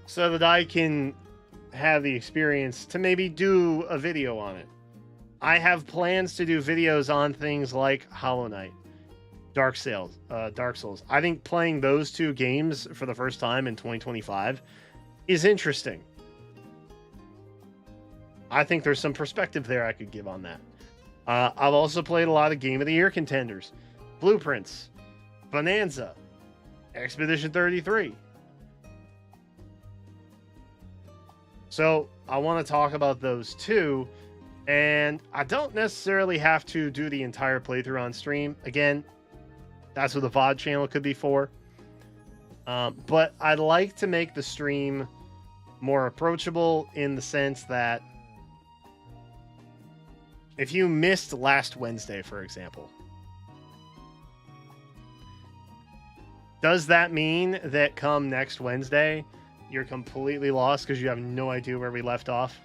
Speaker 1: so that I can have the experience to maybe do a video on it. I have plans to do videos on things like Hollow Knight, Dark Souls. I think playing those two games for the first time in 2025 is interesting. I think there's some perspective there I could give on that. I've also played a lot of Game of the Year contenders, Blueprints, Bonanza, Expedition 33. So I want to talk about those two. And I don't necessarily have to do the entire playthrough on stream. Again, that's what the VOD channel could be for. But I'd like to make the stream more approachable in the sense that if you missed last Wednesday, for example, does that mean that come next Wednesday, you're completely lost because you have no idea where we left off?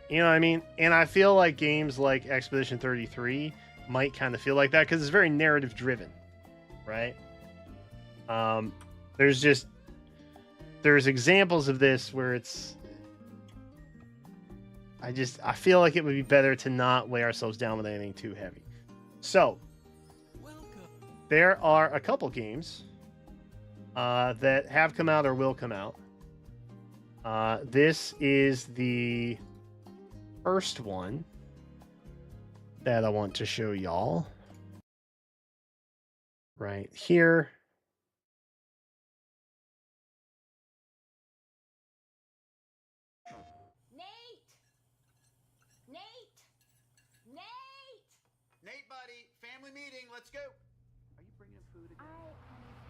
Speaker 1: You know what I mean? And I feel like games like Expedition 33 might kind of feel like that because it's very narrative driven, right? There's examples of this where it's I feel like it would be better to not weigh ourselves down with anything too heavy. So there are a couple games that have come out or will come out. This is the first one that I want to show y'all right here.
Speaker 2: Nate, buddy, family meeting. Let's go. Are you bringing him food again?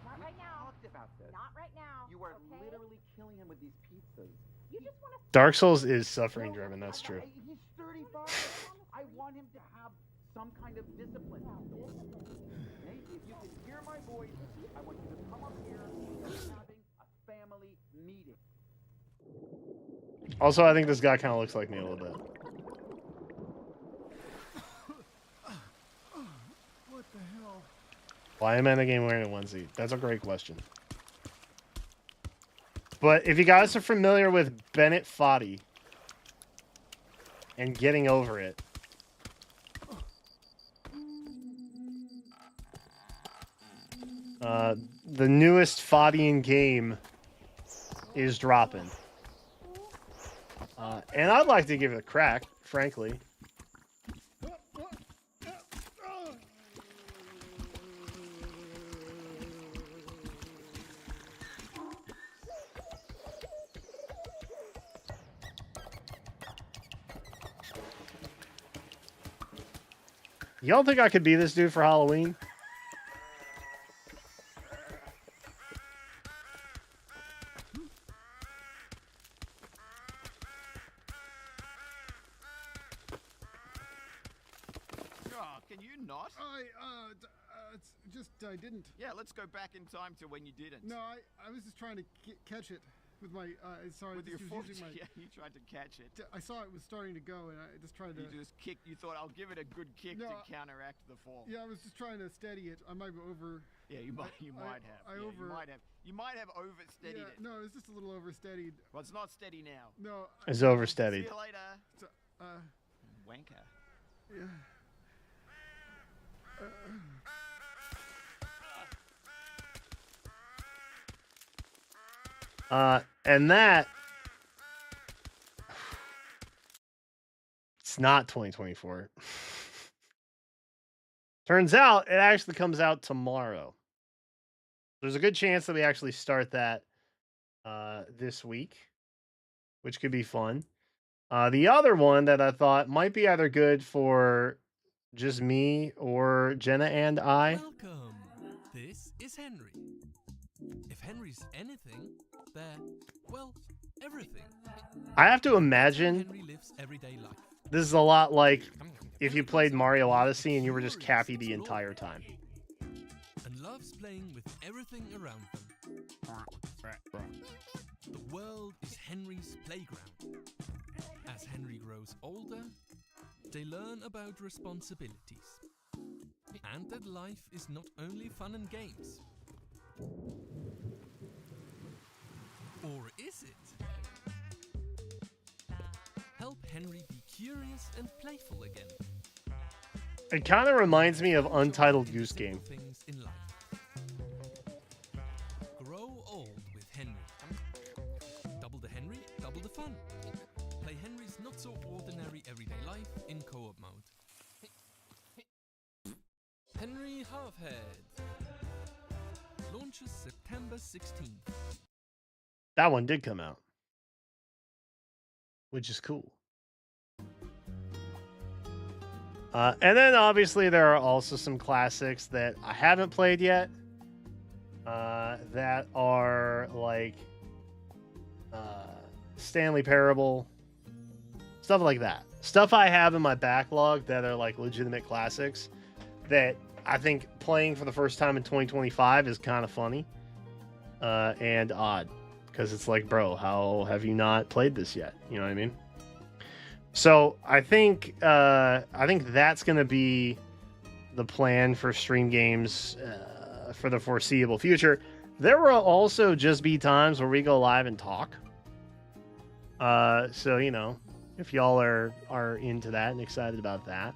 Speaker 3: Not right now.
Speaker 2: Talked about this.
Speaker 3: Not right now.
Speaker 2: You are
Speaker 3: okay?
Speaker 2: literally killing him with these pizzas.
Speaker 3: You just want to.
Speaker 1: Dark Souls is suffering driven, that's true.
Speaker 2: He's 35. I want him to have some kind of discipline. Nate, if you can hear my voice, I want you to come up here. We're having a family meeting.
Speaker 1: Also, I think this guy kind of looks like me a little bit.
Speaker 4: What the hell?
Speaker 1: Why am I in the game wearing a onesie? That's a great question. But if you guys are familiar with Bennett Foddy and Getting Over It, the newest Foddian game is dropping. And I'd like to give it a crack, frankly. Y'all think I could be this dude for Halloween?
Speaker 5: Oh, can you not?
Speaker 4: It's just I didn't.
Speaker 5: Yeah, let's go back in time to when you didn't.
Speaker 4: No, I was just trying to catch it with my. Sorry,
Speaker 5: With your
Speaker 4: just
Speaker 5: foot,
Speaker 4: using my.
Speaker 5: yeah, you tried to catch it.
Speaker 4: I saw it was starting to go, and I just tried to.
Speaker 5: You just kicked. You thought I'll give it a good kick
Speaker 4: No,
Speaker 5: to counteract the fall.
Speaker 4: Yeah, I was just trying to steady it. I might be over.
Speaker 5: Yeah, you might. You might have. You might have oversteadied
Speaker 4: Yeah,
Speaker 5: it.
Speaker 4: no, it's just a little oversteadied.
Speaker 5: Well, it's not steady now.
Speaker 4: No.
Speaker 1: It's
Speaker 5: See
Speaker 1: oversteadied.
Speaker 5: you later, wanker.
Speaker 4: Yeah.
Speaker 1: And that it's not 2024. Turns out it actually comes out tomorrow. There's a good chance that we actually start that this week, which could be fun. The other one that I thought might be either good for just me or Jenna and I.
Speaker 6: Welcome. This is Henry. If Henry's anything, they're, well, everything.
Speaker 1: I have to imagine
Speaker 6: Henry lives everyday life.
Speaker 1: this is a lot like if you played Mario Odyssey and you were just Cappy the entire time.
Speaker 6: And loves playing with everything around them. The world is Henry's playground. As Henry grows older, they learn about responsibilities. And that life is not only fun and games. Or is it? Help Henry be curious and playful again.
Speaker 1: It kind of reminds me of Untitled Goose Game.
Speaker 6: Things in life. Grow old with Henry. Double the Henry, double the fun. Play Henry's not so ordinary everyday life in co-op mode. Henry Halfhead launches September 16th.
Speaker 1: That one did come out, which is cool. And then obviously there are also some classics that I haven't played yet. That are like Stanley Parable, stuff like that. Stuff I have in my backlog that are like legitimate classics that I think playing for the first time in 2025 is kind of funny and odd, because it's like, bro, how have you not played this yet? You know what I mean? So I think that's gonna be the plan for Stream Games for the foreseeable future. There will also just be times where we go live and talk. So, you know, if y'all are into that and excited about that,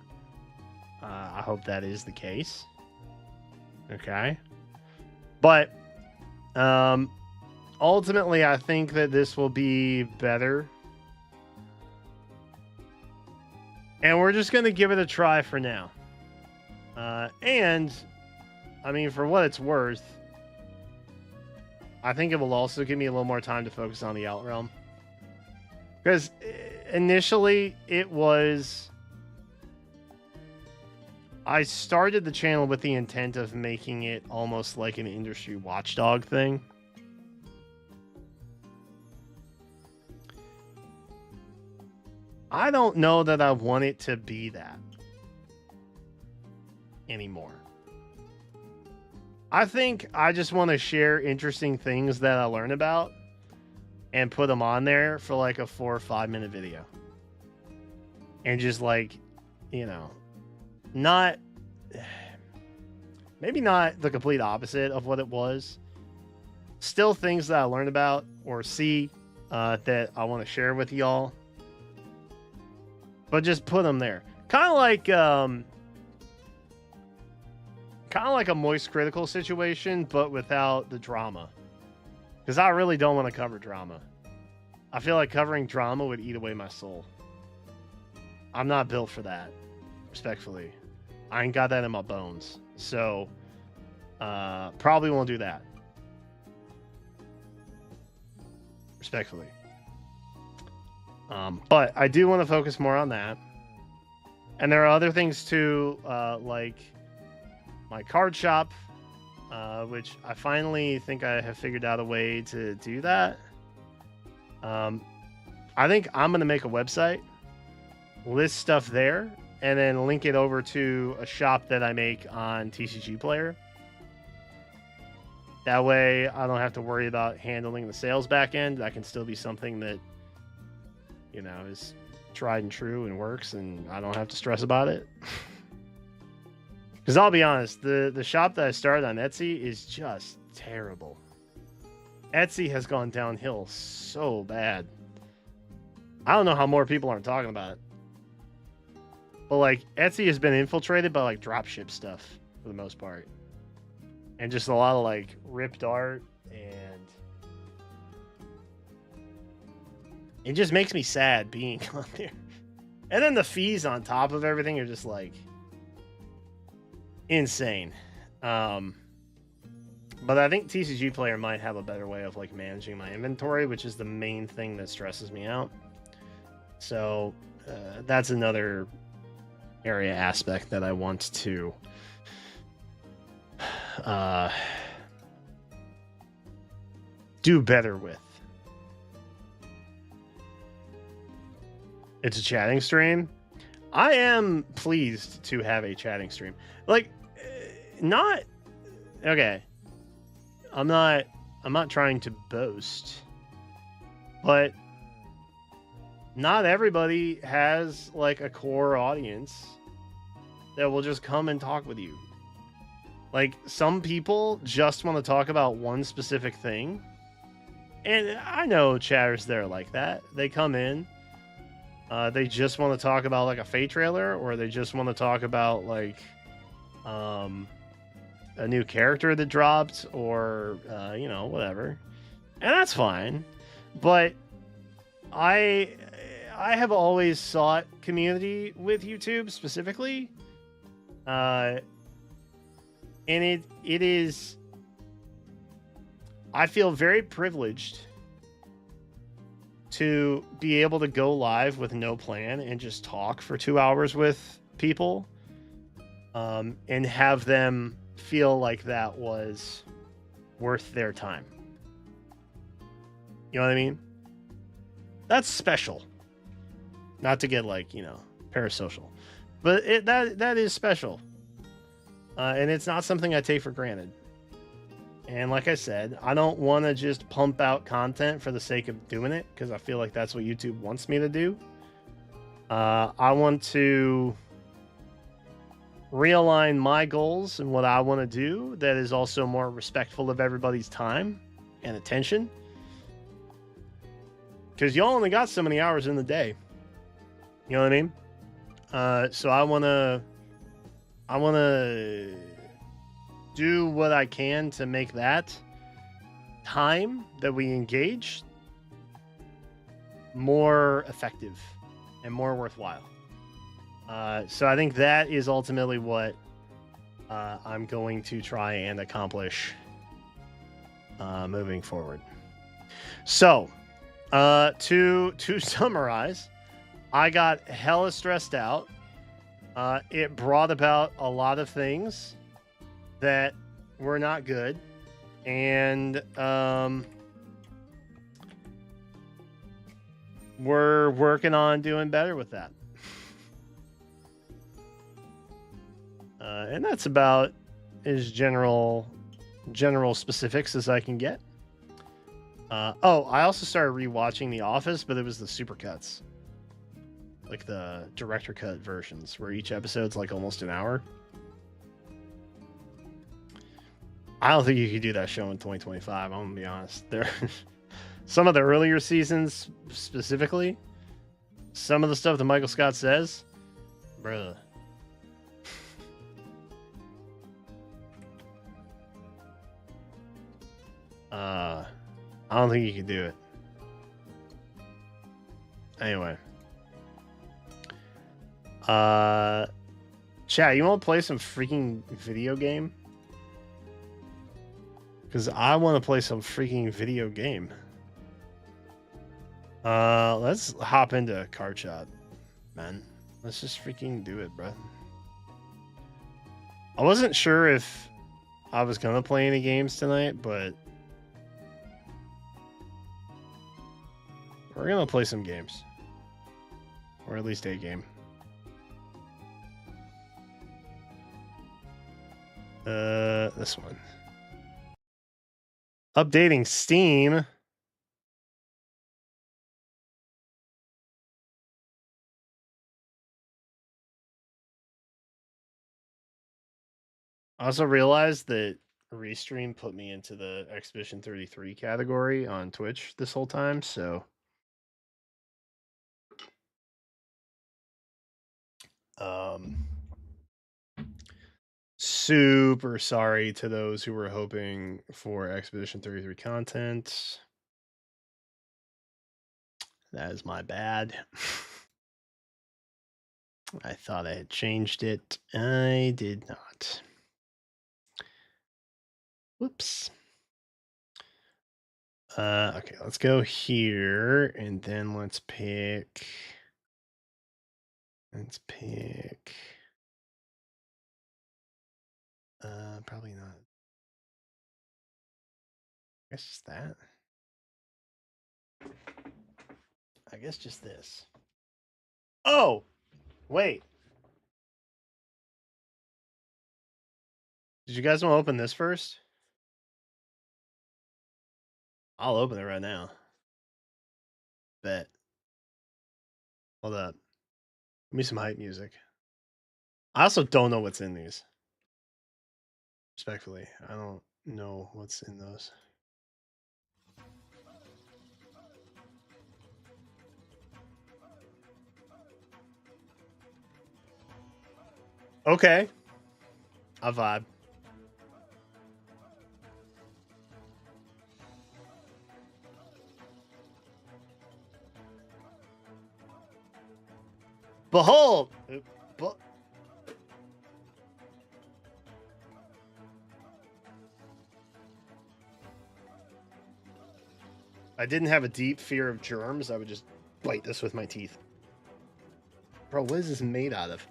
Speaker 1: I hope that is the case. Okay. But ultimately, I think that this will be better. And we're just going to give it a try for now. And, I mean, for what it's worth, I think it will also give me a little more time to focus on the Outrealm. Because initially it was... I started the channel with the intent of making it almost like an industry watchdog thing. I don't know that I want it to be that anymore. I think I just want to share interesting things that I learn about and put them on there for like a 4 or 5 minute video. And just like, you know, not, maybe not the complete opposite of what it was. Still things that I learned about or see that I want to share with y'all. But just put them there. Kind of like a Moist Critical situation, but without the drama. Because I really don't want to cover drama. I feel like covering drama would eat away my soul. I'm not built for that, respectfully. I ain't got that in my bones. So, probably won't do that. Respectfully. But I do want to focus more on that. And there are other things too, like my card shop, which I finally think I have figured out a way to do that. I think I'm going to make a website, list stuff there, and then link it over to a shop that I make on TCG Player. That way I don't have to worry about handling the sales back end. That can still be something that, you know, is tried and true and works, and I don't have to stress about it. Because I'll be honest, the shop that I started on Etsy is just terrible. Etsy has gone downhill so bad. I don't know how more people aren't talking about it. But like, Etsy has been infiltrated by like dropship stuff for the most part. And just a lot of like ripped art, and it just makes me sad being on there. And then the fees on top of everything are just like insane. But I think TCG Player might have a better way of like managing my inventory, which is the main thing that stresses me out. So that's another area aspect that I want to do better with. It's a chatting stream. I am pleased to have a chatting stream. Like, not okay. I'm not trying to boast, but not everybody has like a core audience that will just come and talk with you. Like, some people just want to talk about one specific thing. And I know chatters that are like that. They come in, they just want to talk about like a Fate trailer, or they just want to talk about like a new character that dropped, or you know, whatever. And that's fine. But I have always sought community with YouTube specifically. And it is, I feel very privileged to be able to go live with no plan and just talk for 2 hours with people, and have them feel like that was worth their time. You know what I mean? That's special. Not to get like, parasocial, but that is special. And it's not something I take for granted. And like I said, I don't want to just pump out content for the sake of doing it, because I feel like that's what YouTube wants me to do. I want to realign my goals and what I want to do that is also more respectful of everybody's time and attention. Because you only got so many hours in the day. You know what I mean? So I want to do what I can to make that time that we engage more effective and more worthwhile. So I think that is ultimately what I'm going to try and accomplish moving forward. So to summarize, I got hella stressed out. It brought about a lot of things that were not good, and we're working on doing better with that. And that's about as general specifics as I can get. I also started rewatching The Office, but it was the supercuts, like the director cut versions, where each episode's like almost an hour. I don't think you could do that show in 2025. I'm gonna be honest. There, some of the earlier seasons specifically, some of the stuff that Michael Scott says, bruh. I don't think you could do it. Anyway. Chat, you want to play some freaking video game? Because I want to play some freaking video game. Let's hop into Card Shop, man. Let's just freaking do it, bro. I wasn't sure if I was gonna play any games tonight, but we're gonna play some games, or at least a game. This one. Updating Steam. I also realized that Restream put me into the Expedition 33 category on Twitch this whole time, so super sorry to those who were hoping for Expedition 33 content. That is my bad. I thought I had changed it. I did not. Whoops. Okay, let's go here, and then let's pick. Probably not. I guess just that. I guess just this. Oh, wait. Did you guys want to open this first? I'll open it right now. Bet. Hold up. Give me some hype music. I also don't know what's in these. Respectfully, I don't know what's in those. Okay. A vibe. Behold! I didn't have a deep fear of germs, I would just bite this with my teeth. Bro, what is this made out of?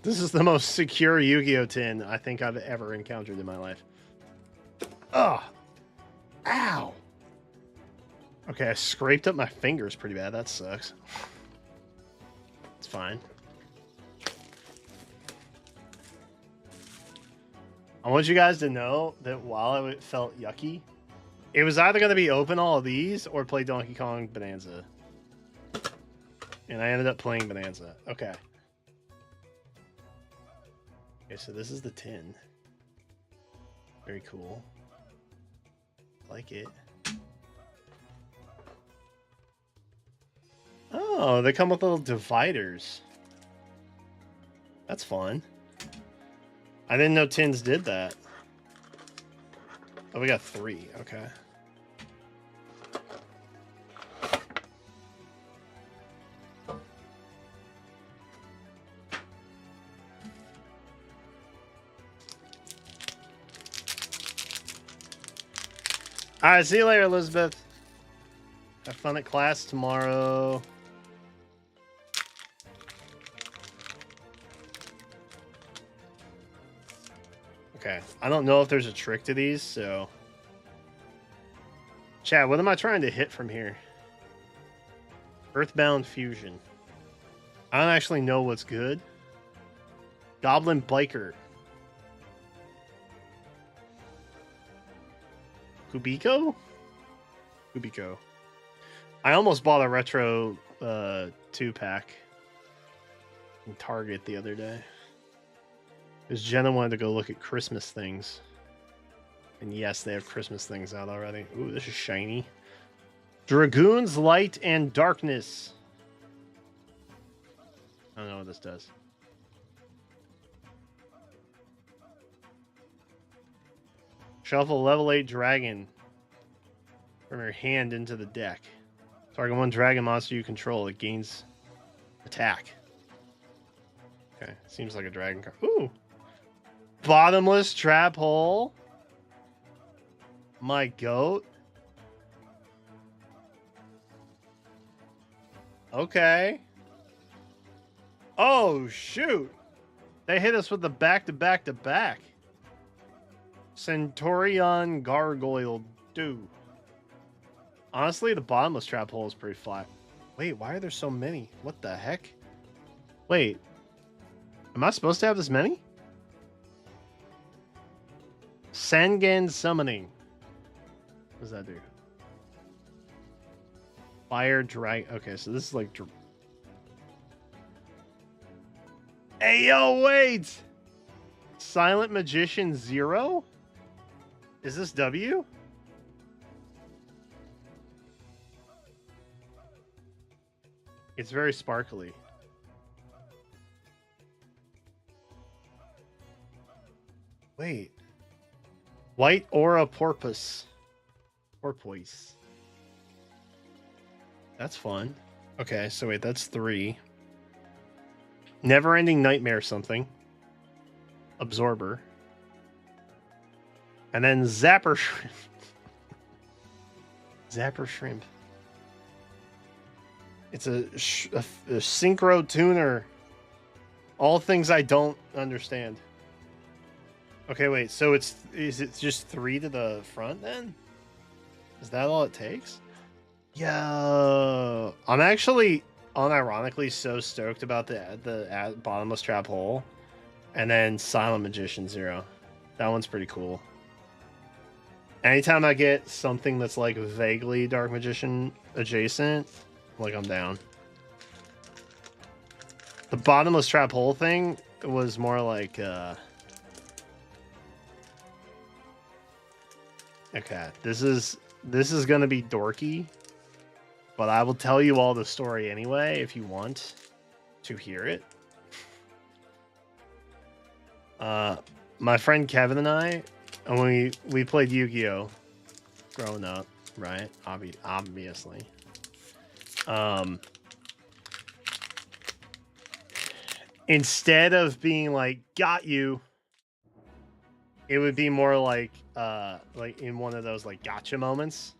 Speaker 1: This is the most secure Yu-Gi-Oh tin I think I've ever encountered in my life. Ugh. Ow. Okay, I scraped up my fingers pretty bad. That sucks. It's fine. I want you guys to know that while it felt yucky, it was either going to be open all of these or play Donkey Kong Bonanza. And I ended up playing Bonanza. Okay. Okay, so this is the tin. Very cool. Like it. Oh, they come with little dividers. That's fun. I didn't know tins did that. Oh, we got 3. Okay. All right, see you later, Elizabeth. Have fun at class tomorrow. Okay, I don't know if there's a trick to these, so... Chad, what am I trying to hit from here? Earthbound Fusion. I don't actually know what's good. Goblin Biker. Kubiko? Kubiko. I almost bought a Retro 2-pack in Target the other day. Because Jenna wanted to go look at Christmas things. And yes, they have Christmas things out already. Ooh, this is shiny. Dragoon's Light and Darkness. I don't know what this does. Shuffle level 8 dragon from your hand into the deck. Target 1 dragon monster you control. It gains attack. Okay, seems like a dragon card. Ooh! Bottomless trap hole. My goat. Okay. Oh, shoot. They hit us with the back-to-back-to-back. Centurion Gargoyle Do. Honestly, the bottomless trap hole is pretty flat. Wait, why are there so many? What the heck? Wait. Am I supposed to have this many? Sangan Summoning. What does that do? Fire Drag. Okay, so this is like... Hey, yo, wait! Silent Magician 0? Is this W? It's very sparkly. Wait. White Aura Porpoise. Porpoise. That's fun. Okay, so wait, that's 3. Never-ending Nightmare something. Absorber. And then Zapper Shrimp. Zapper Shrimp. It's a synchro tuner. All things I don't understand. Okay, wait. So is it just 3 to the front then? Is that all it takes? Yo, I'm actually unironically so stoked about the bottomless trap hole, and then Silent Magician 0. That one's pretty cool. Anytime I get something that's like vaguely Dark Magician adjacent, like I'm down. The bottomless trap hole thing was more like okay, this is gonna be dorky, but I will tell you all the story anyway if you want to hear it. My friend Kevin and I, and we played Yu-Gi-Oh! Growing up, right? Obviously. instead of being like got you, it would be more like in one of those like gotcha moments.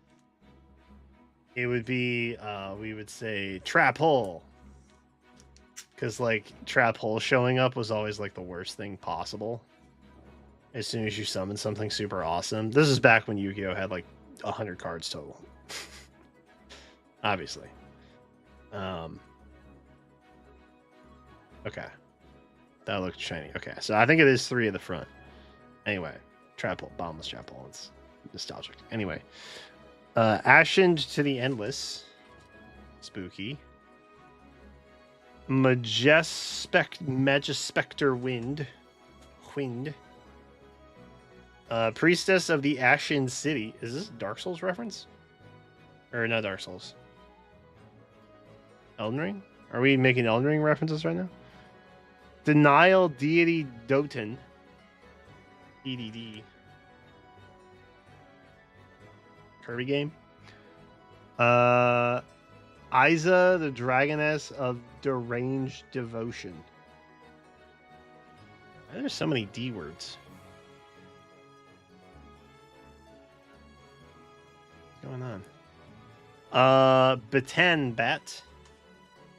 Speaker 1: It would be we would say trap hole. Because like trap hole showing up was always like the worst thing possible. As soon as you summon something super awesome. This is back when Yu-Gi-Oh had like 100 cards total. Obviously. Okay. That looked shiny. Okay, so I think it is 3 at the front. Anyway, trap hole, bottomless trap hole. It's nostalgic. Anyway, Ashened to the Endless. Spooky. Magispecter Wind. Priestess of the Ashen City. Is this Dark Souls reference? Or not Dark Souls? Elden Ring? Are we making Elden Ring references right now? Denial Deity Doten. EDD. Kirby game. Isa, the Dragoness of Deranged Devotion. There's so many D words. What's going on? Beten Bat.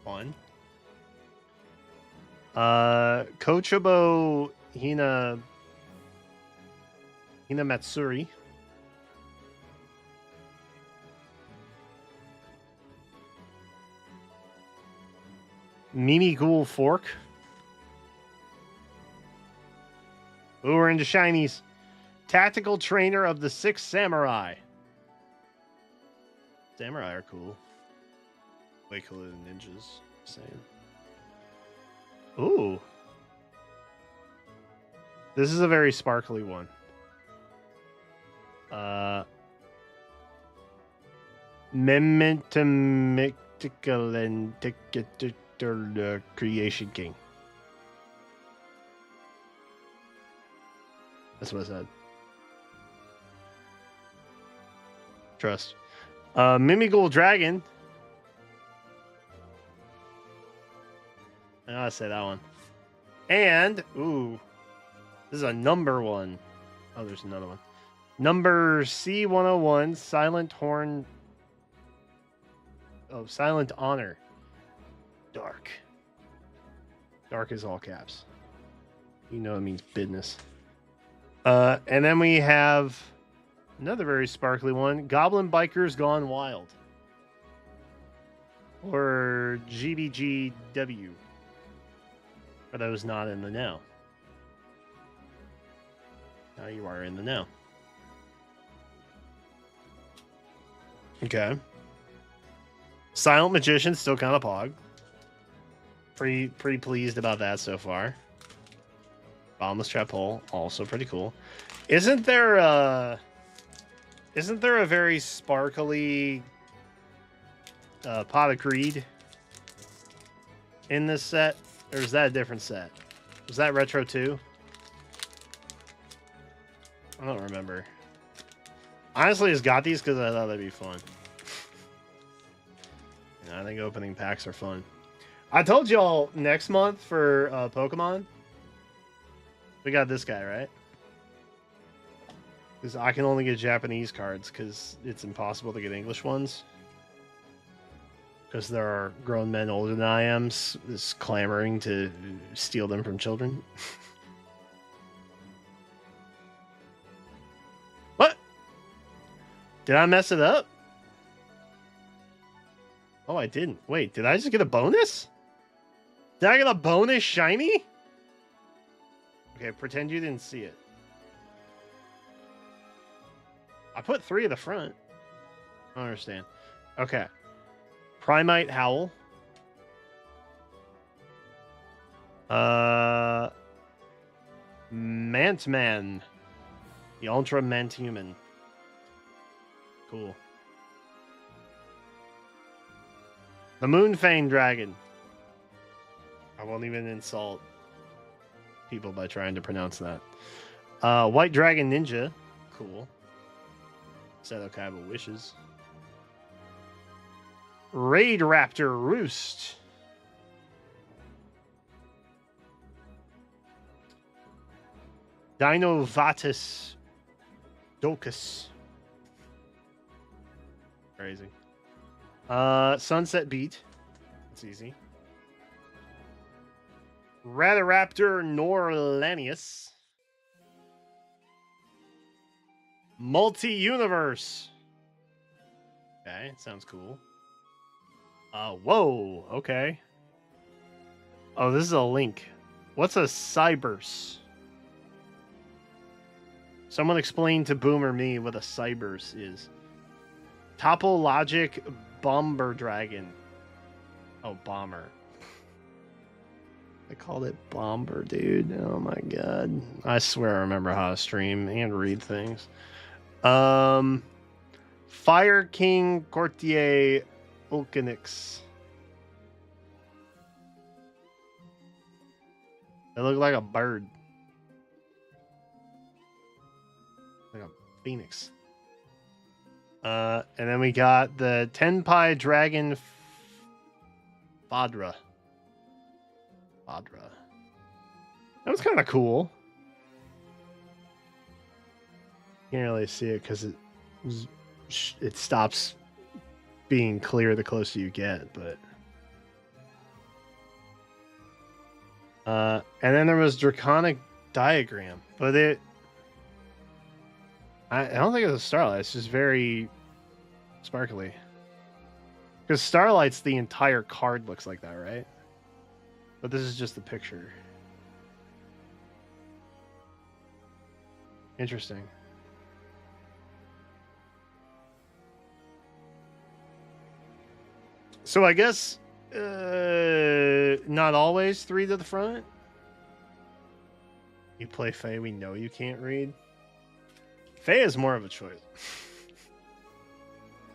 Speaker 1: 1. Kochobo Hina Matsuri. Mimi Ghoul Fork. Ooh, we're into shinies. Tactical Trainer of the 6 Samurai. Samurai are cool. Way cooler than ninjas. Saying. Ooh. This is a very sparkly one. Mementical and Creation King. That's what I said. Trust. Mimigul Dragon. I gotta say that one. And, ooh, this is a number 1. Oh, there's another one. Number C101, Silent Horn. Oh, Silent Honor. Dark. Dark is all caps. You know it means business. And then we have another very sparkly one. Goblin Bikers Gone Wild. Or GBGW. For those not in the know. Now you are in the know. Okay. Silent Magician, still kind of pog. Pretty pleased about that so far. Bottomless Trap Hole, also pretty cool. Isn't there a very sparkly Pot of Greed in this set? Or is that a different set? Was that Retro 2? I don't remember. Honestly, I just got these because I thought they'd be fun. I think opening packs are fun. I told y'all next month for Pokemon, we got this guy, right? Because I can only get Japanese cards because it's impossible to get English ones. Because there are grown men older than I am clamoring to steal them from children. What? Did I mess it up? Oh, I didn't. Wait, did I just get a bonus? Did I get a bonus shiny? Okay, pretend you didn't see it. I put 3 at the front. I don't understand. Okay. Primite Howl. Mantman. The Ultra Manthuman. Cool. The Moonfang Dragon. I won't even insult people by trying to pronounce that. White Dragon Ninja. Cool. Seto Kaiba Wishes. Raid Raptor Roost. Dinovatus Docus. Crazy. Sunset Beat. That's easy. Radaraptor Norlanius. Multi-universe. Okay, sounds cool. Whoa, okay. Oh, this is a link. What's a Cyberse? Someone explain to Boomer me what a Cyberse is. Topologic Bomber Dragon. Oh, Bomber. I called it Bomber, dude. Oh my god. I swear I remember how to stream and read things. Fire King Courtier Ulcanix. They look like a bird. Like a phoenix. And then we got the Tenpai Dragon Fadra. Fadra. That was kind of cool. Can't really see it because it stops being clear the closer you get, but and then there was Draconic Diagram, but I don't think it's a Starlight. It's just very sparkly. Because Starlight's the entire card looks like that, right? But this is just the picture. Interesting. So I guess not always 3 to the front. You play Faye, we know you can't read. Faye is more of a choice.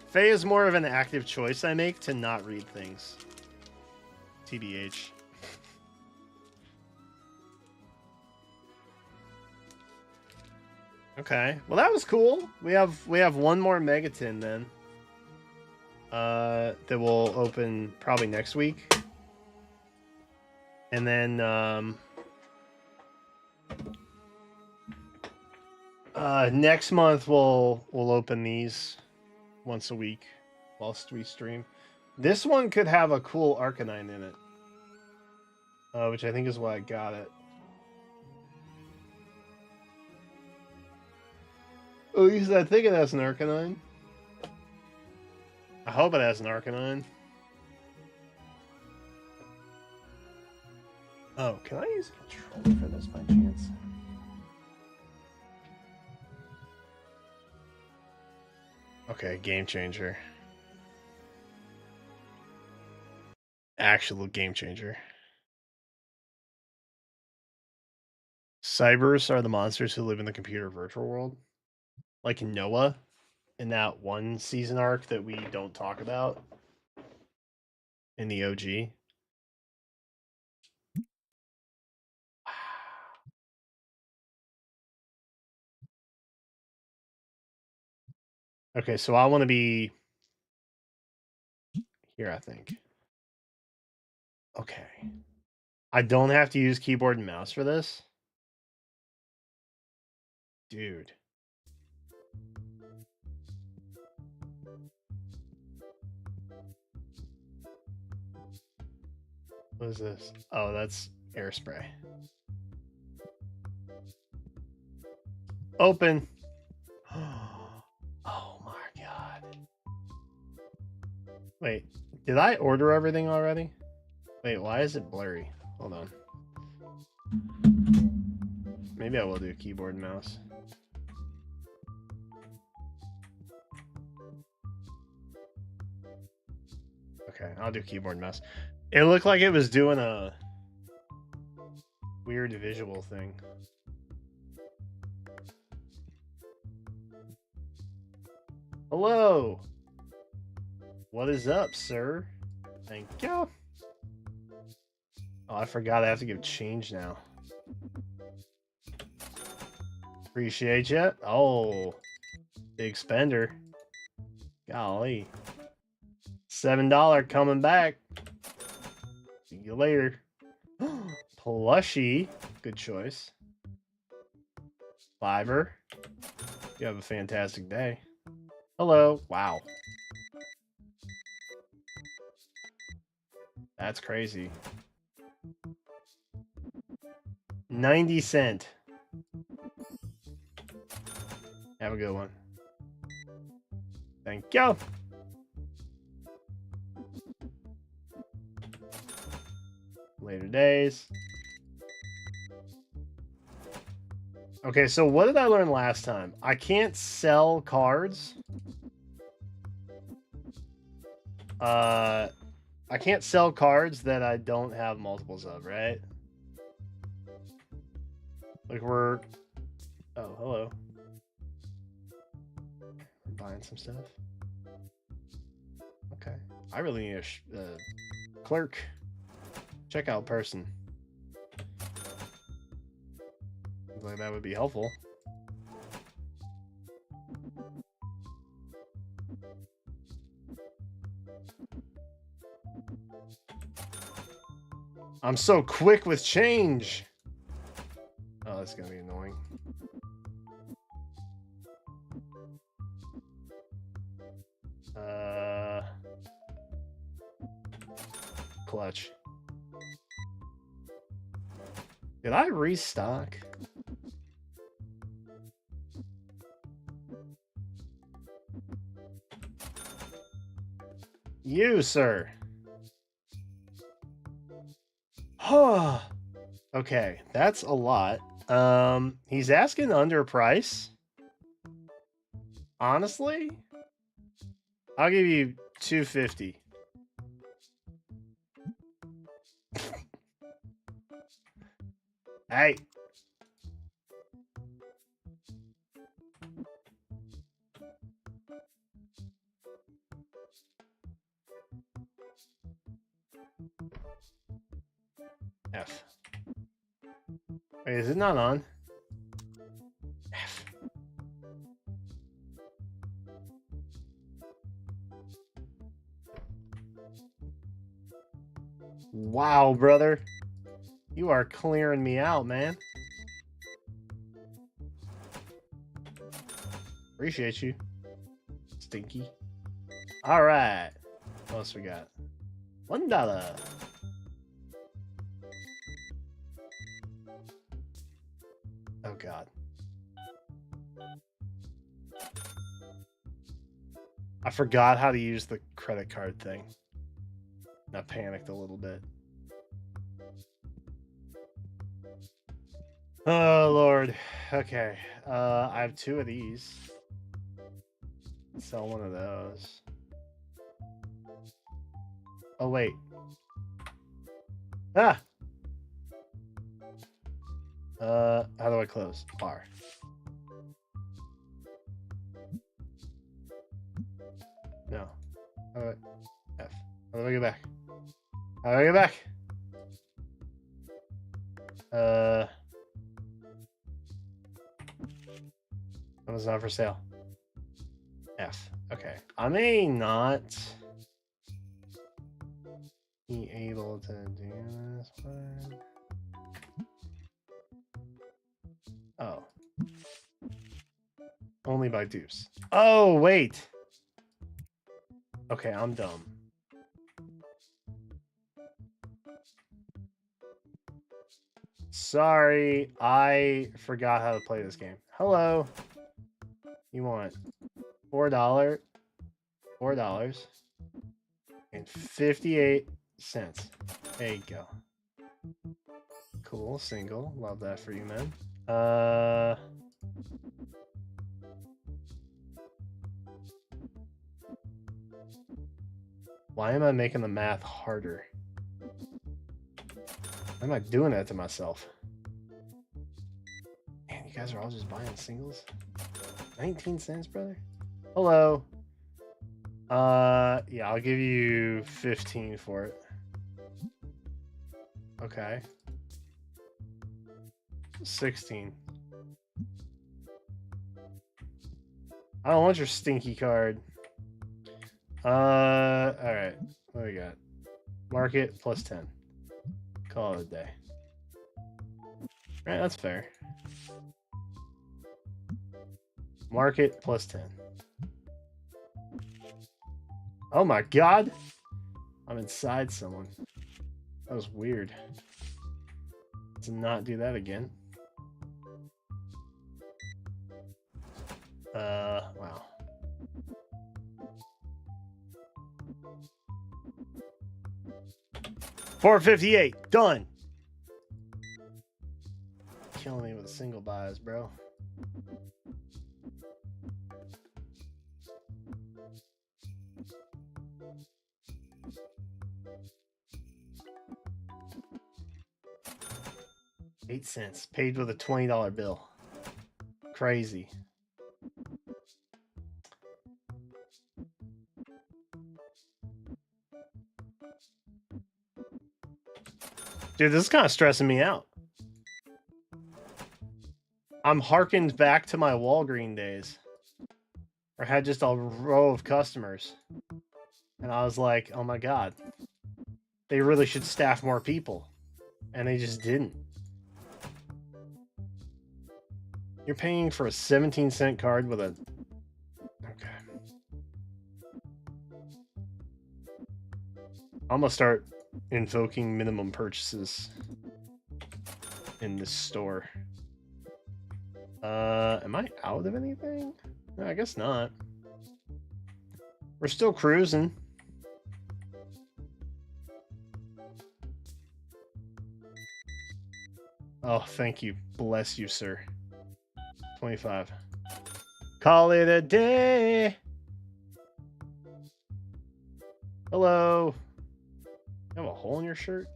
Speaker 1: Faye is more of an active choice I make to not read things. TBH. Okay, well that was cool. We have one more Megaton then. That will open probably next week. And then next month we'll open these once a week whilst we stream. This one could have a cool Arcanine in it. Which I think is why I got it. At least I think it has an Arcanine. I hope it has an Arcanine. Oh, can I use a controller for this by chance? Okay, game changer. Actual game changer. Cybers are the monsters who live in the computer virtual world. Like Noah in that one season arc that we don't talk about in the OG. Okay, so I want to be here, I think. Okay. I don't have to use keyboard and mouse for this. Dude. What is this? Oh, that's air spray. Open. Oh my god. Wait, did I order everything already? Wait, why is it blurry? Hold on. Maybe I will do keyboard and mouse. Okay, I'll do keyboard and mouse. It looked like it was doing a weird visual thing. Hello. What is up, sir? Thank you. Oh, I forgot I have to give change now. Appreciate you. Oh, big spender. Golly. $7 coming back. See you later. Plushie. Good choice. 5er. You have a fantastic day. Hello. Wow. That's crazy. 90 cent. Have a good one. Thank you. Later days. Okay, so what did I learn last time? I can't sell cards. I can't sell cards that I don't have multiples of, right? Like we're... Oh, hello. We're buying some stuff. Okay. I really need a clerk. Checkout person. Like that would be helpful. I'm so quick with change. Oh, that's gonna be annoying. Clutch. Did I restock? You, sir. Okay, that's a lot. He's asking under price. Honestly, I'll give you 250. Hey. F. Wait, is it not on? F. Wow, brother. You are clearing me out, man. Appreciate you. Stinky. All right. What else we got? $1. Oh, God. I forgot how to use the credit card thing. I panicked a little bit. Oh, Lord. Okay. I have 2 of these. Sell one of those. Oh, wait. Ah! How do I close? R. No. Alright. F. How do I get back? How do I get back? That was not for sale. F. Okay. I may not be able to do this one. Oh. Only by dupes. Oh, wait. Okay, I'm dumb. Sorry, I forgot how to play this game. Hello. You want $4 and 58 cents. There you go. Cool, single. Love that for you, man. Why am I making the math harder? Why am I doing that to myself? Man, you guys are all just buying singles? 19 cents, brother? Hello. Yeah, I'll give you 15 for it. Okay. 16. I don't want your stinky card. Alright. What do we got? Market plus 10. Call it a day. Alright, that's fair. Market plus 10. Oh my god! I'm inside someone. That was weird. Let's not do that again. Wow. $458. Done. Killing me with single buys, bro. $0.08. Paid with a $20 bill. Crazy. Dude, this is kind of stressing me out. I'm harkened back to my Walgreens days. Or had just a row of customers. And I was like, oh my god. They really should staff more people. And they just didn't. You're paying for a 17-cent card with a... Okay. I'm gonna start invoking minimum purchases in this store. Am I out of anything? No, I guess not. We're still cruising. Oh, thank you. Bless you, sir. 25. Call it a day. Hello. You have a hole in your shirt?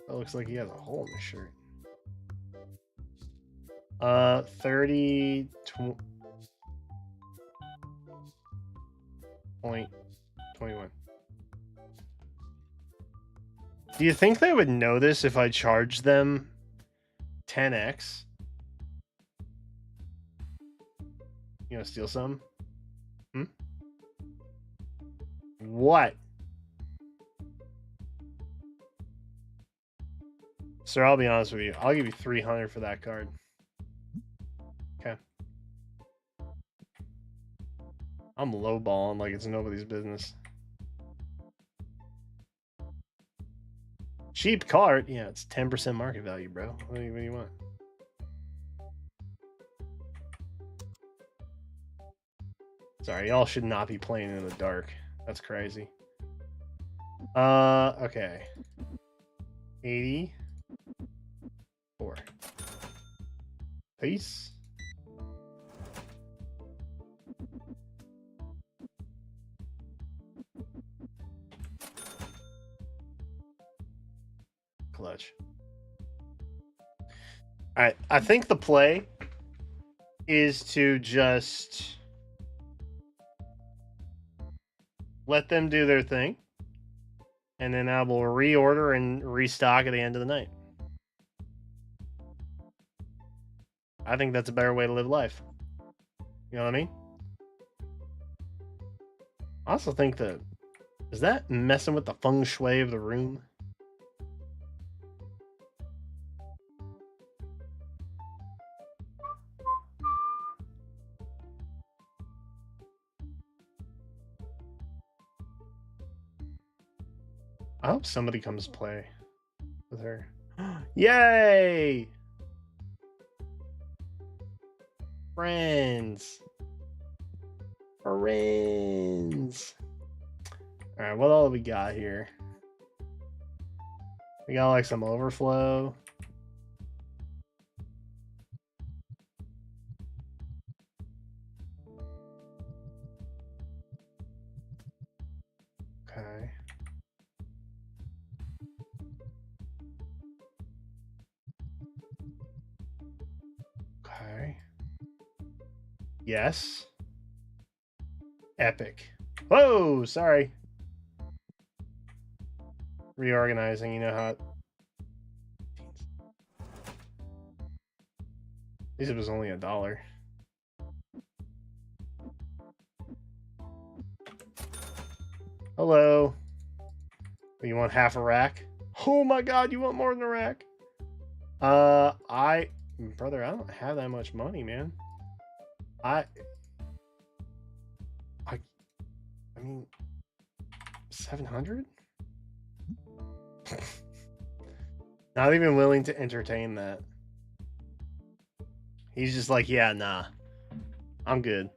Speaker 1: That looks like he has a hole in his shirt. 30 point 21. Do you think they would know this if I charged them 10x? You gonna steal some? Hmm? What? Sir, I'll be honest with you. I'll give you 300 for that card. Okay. I'm lowballing like it's nobody's business. Cheap card? Yeah, it's 10% market value, bro. What do you want? Sorry, y'all should not be playing in the dark. That's crazy. Okay. 84. Peace. Clutch. Alright, I think the play is to just let them do their thing, and then I will reorder and restock at the end of the night. I think that's a better way to live life. You know what I mean? I also think that... Is that messing with the feng shui of the room? I hope somebody comes play with her. Yay! Friends. Friends. Alright, what all do we got here? We got like some overflow. Okay. Okay. Yes. Epic. Whoa, sorry. Reorganizing, you know how it... At least it was only $1. Hello. You want half a rack? Oh my god, you want more than a rack? Brother, I don't have that much money, man. I mean, 700? Not even willing to entertain that. He's just like, yeah, nah, I'm good.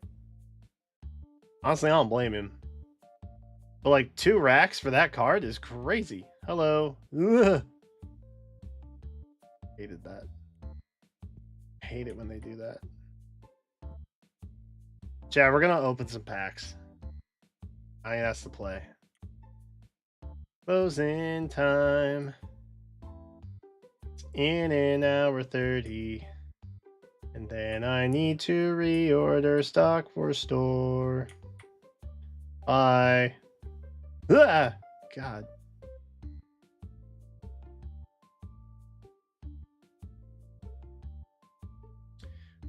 Speaker 1: Honestly, I don't blame him. But like 2 racks for that card is crazy. Hello. Ugh. Hated that. Hate it when they do that. Chad, we're gonna open some packs. I think that's the play. Closing time. It's in an hour 30. And then I need to reorder stock for store. Bye. Ah, God.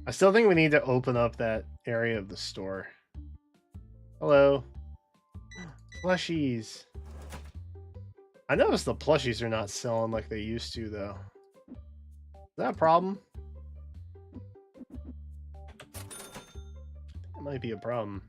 Speaker 1: I still think we need to open up that area of the store. Hello. Plushies. I noticed the plushies are not selling like they used to, though. Is that a problem? That might be a problem.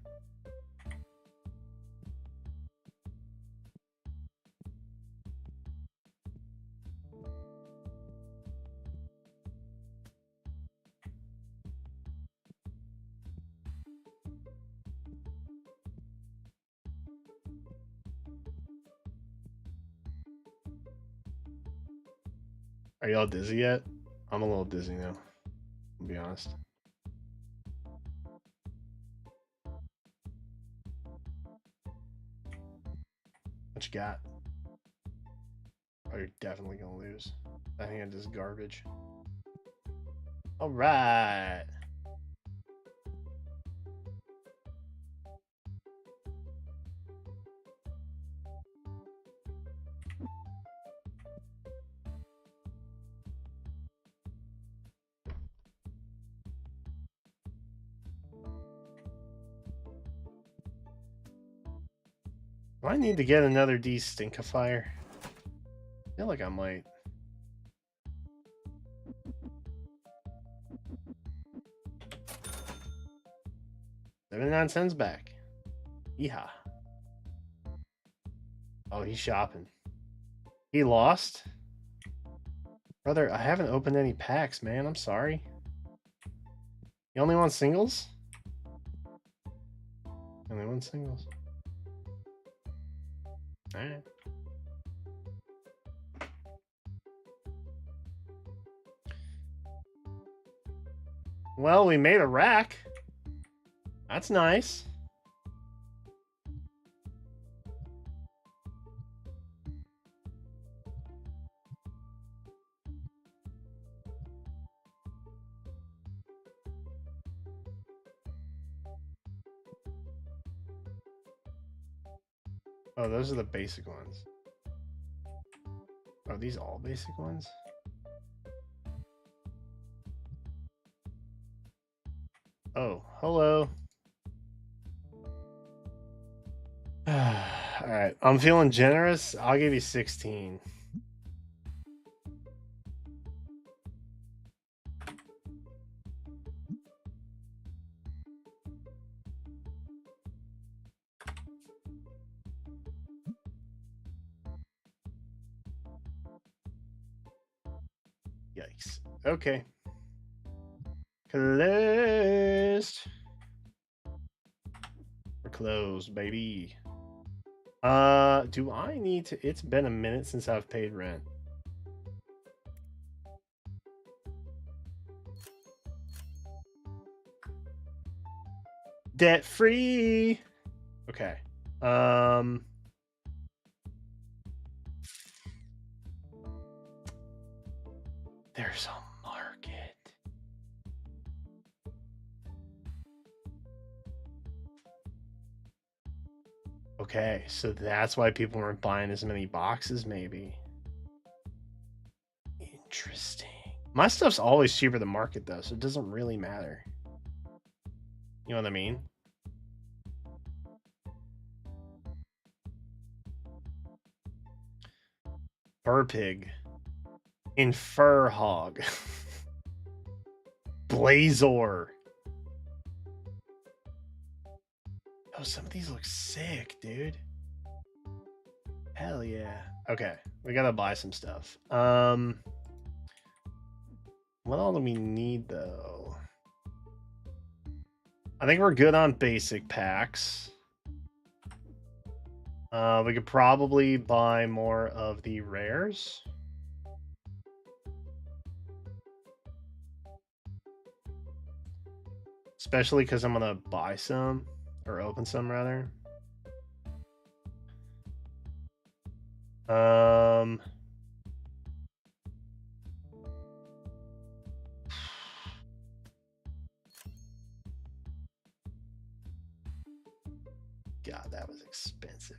Speaker 1: Are y'all dizzy yet? I'm a little dizzy now, I'll be honest. What you got? Oh, you're definitely gonna lose. That hand is garbage. All right. Do I need to get another destinkifier? I feel like I might. $0.79 back. Yeehaw. Oh, he's shopping. He lost? Brother, I haven't opened any packs, man. I'm sorry. You only want singles? Only want singles. Alright. Well, we made a rack. That's nice. Oh, those are the basic ones. Are these all basic ones? Oh, hello. Alright, I'm feeling generous. I'll give you 16. Yikes. Okay. Closed. We're closed, baby. Do I need to? It's been a minute since I've paid rent. Debt free. Okay. There's a market. Okay, so that's why people weren't buying as many boxes, maybe. Interesting. My stuff's always cheaper than market, though, so it doesn't really matter. You know what I mean? Fur pig. Infer hog. Blazor. some of these look sick, dude. Hell yeah. Okay, we gotta buy some stuff. What all do we need though? I think we're good on basic packs. We could probably buy more of the rares. Especially because I'm gonna buy some, or open some rather. God, that was expensive.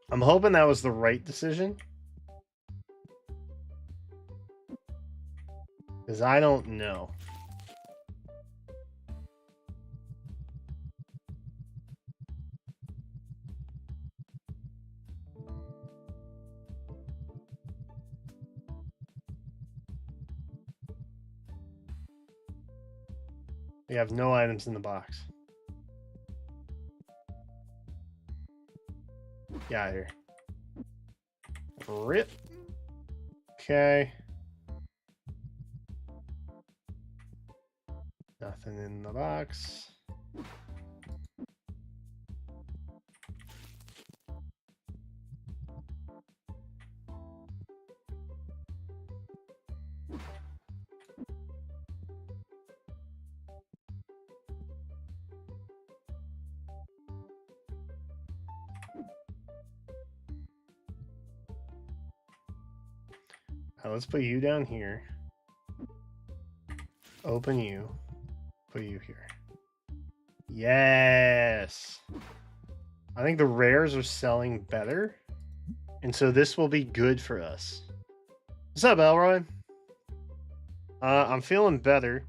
Speaker 1: I'm hoping that was the right decision. Because I don't know. We have no items in the box. Get out of here. Rip. Okay. Nothing in the box. Let's put you down here. Open you. Put you here. Yes. I think the rares are selling better. And so this will be good for us. What's up, Elroy? I'm feeling better.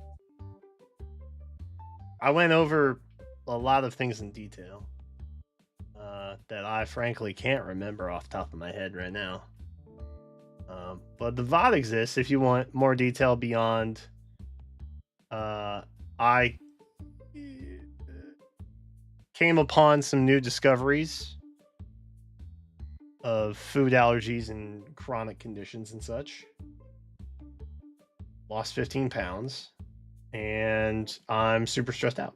Speaker 1: I went over a lot of things in detail that I frankly can't remember off the top of my head right now. But the VOD exists if you want more detail beyond. I came upon some new discoveries of food allergies and chronic conditions and such. Lost 15 pounds, and I'm super stressed out.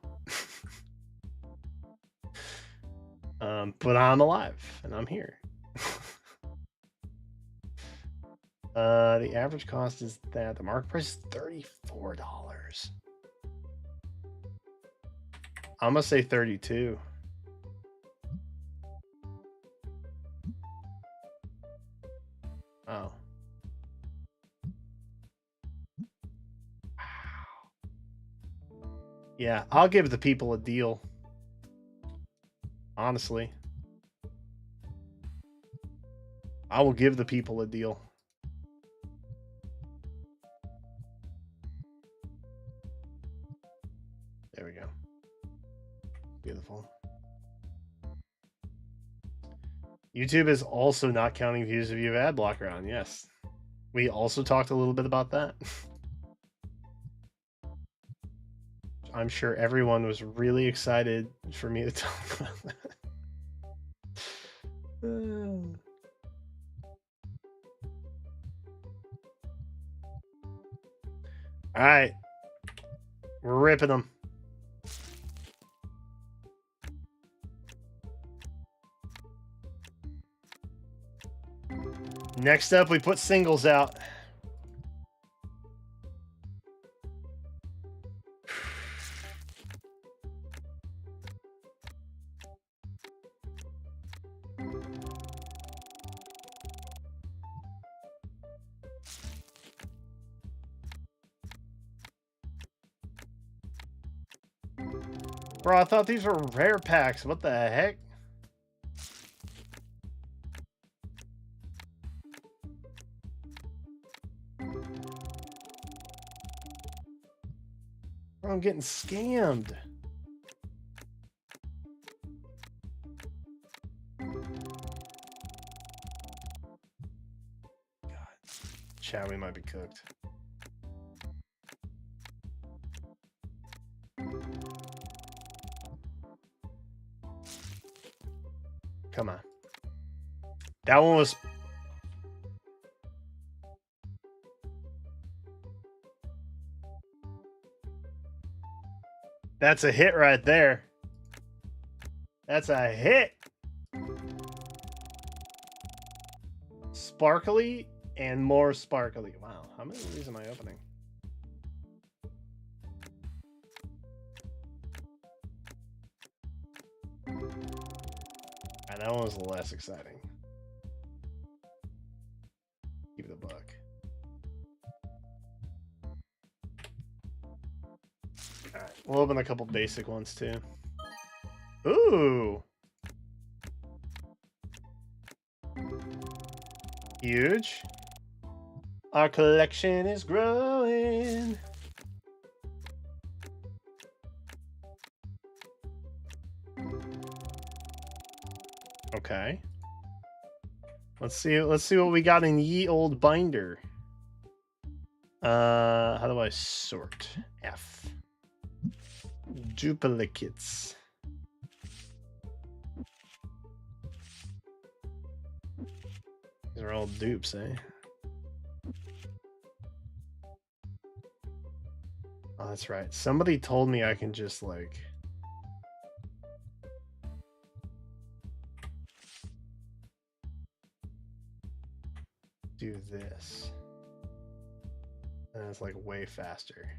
Speaker 1: But I'm alive, and I'm here. The average cost is that. The market price is $34. I'm gonna say 32. Oh. Yeah, I'll give the people a deal. Honestly. I will give the people a deal. There we go. Beautiful. YouTube is also not counting views if you have ad blocker on. Yes. We also talked a little bit about that. I'm sure everyone was really excited for me to talk about that. All right. We're ripping them. Next up, we put singles out. Bro, I thought these were rare packs. What the heck? I'm getting scammed. God. Chat, we might be cooked. Come on. That one was... That's a hit right there. That's a hit. Sparkly and more sparkly. Wow. How many of these am I opening? That one was less exciting. Keep it a buck. Alright, we'll open a couple basic ones too. Ooh! Huge. Our collection is growing. Okay. Let's see what we got in ye old binder. How do I sort? F. Duplicates. These are all dupes, eh? Oh, that's right. Somebody told me I can just like do this. And it's like way faster.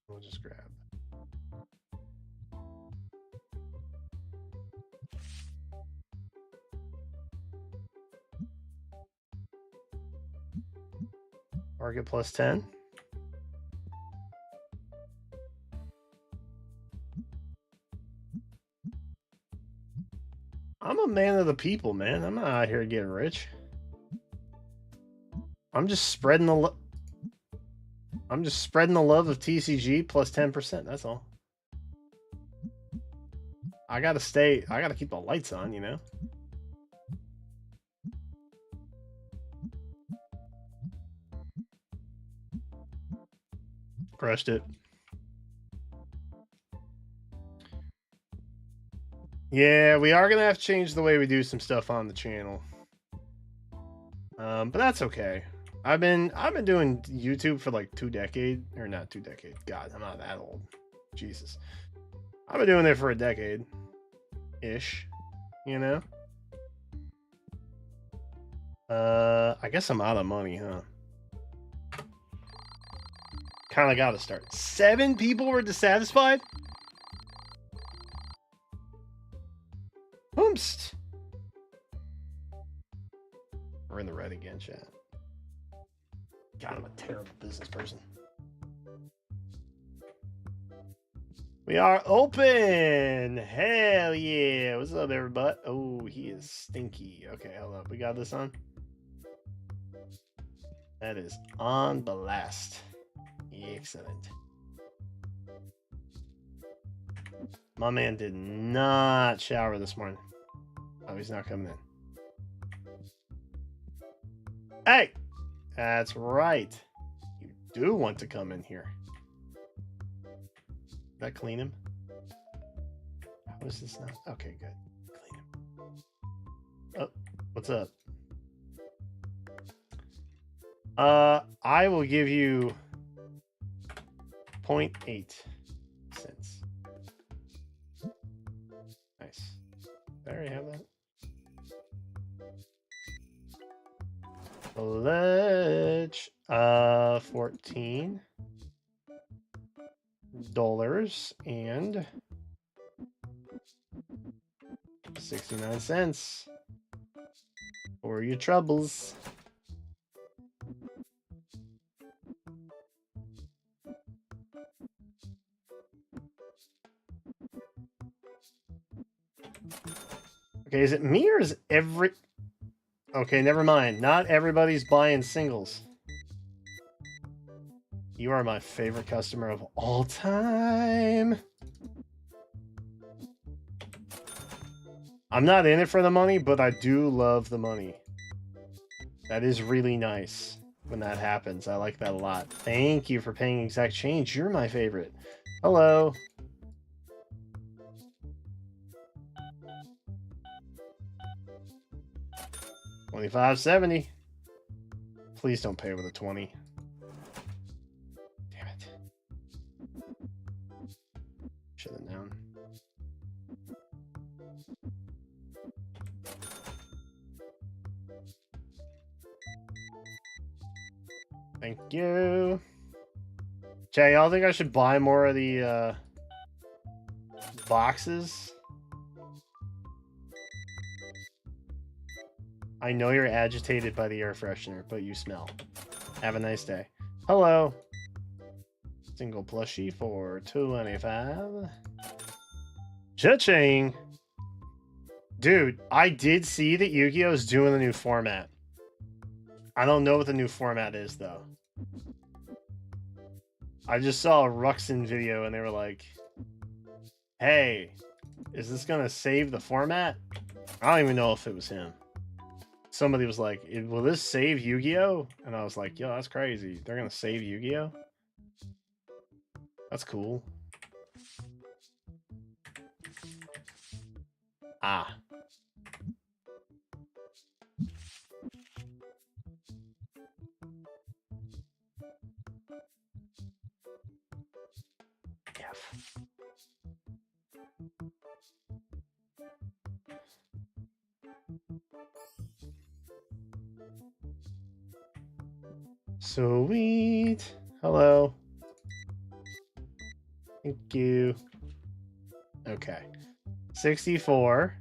Speaker 1: We'll just grab. Target plus 10. I'm a man of the people, man. I'm not out here getting rich. I'm just spreading the love of TCG plus 10%. That's all. I gotta keep the lights on, you know? Crushed it. Yeah, we are gonna have to change the way we do some stuff on the channel. But that's okay. I've been doing YouTube for like 2 decades, or not 2 decades. God, I'm not that old. Jesus. I've been doing it for a decade ish, you know? I guess I'm out of money, huh? Kind of got to start. 7 people were dissatisfied? Oomst. We're in the red again, chat. God, I'm a terrible business person. We are open! Hell yeah! What's up, everybody? Oh, he is stinky. Okay, hold up. We got this on? That is on blast. Excellent. My man did not shower this morning. Oh, he's not coming in. Hey! That's right. You do want to come in here. Did I clean him? How is this now? Okay, good. Clean him. Oh, what's up? I will give you 0.8 cents. Nice. I already have that. Pledge $14 and 69 cents for your troubles. Okay, is it me or is every... Okay, never mind. Not everybody's buying singles. You are my favorite customer of all time. I'm not in it for the money, but I do love the money. That is really nice when that happens. I like that a lot. Thank you for paying exact change. You're my favorite. Hello. $25.70. Please don't pay with a 20. Damn it. Should have known. Thank you. Jay, y'all think I should buy more of the boxes? I know you're agitated by the air freshener, but you smell. Have a nice day. Hello. Single plushie for $2.25. Cha-ching. Dude, I did see that Yu-Gi-Oh! Is doing a new format. I don't know what the new format is, though. I just saw a Ruxin video, and they were like, hey, is this going to save the format? I don't even know if it was him. Somebody was like, will this save Yu-Gi-Oh? And I was like, yo, that's crazy. They're going to save Yu-Gi-Oh? That's cool. Ah. F. Sweet. Hello. Thank you. Okay. 64.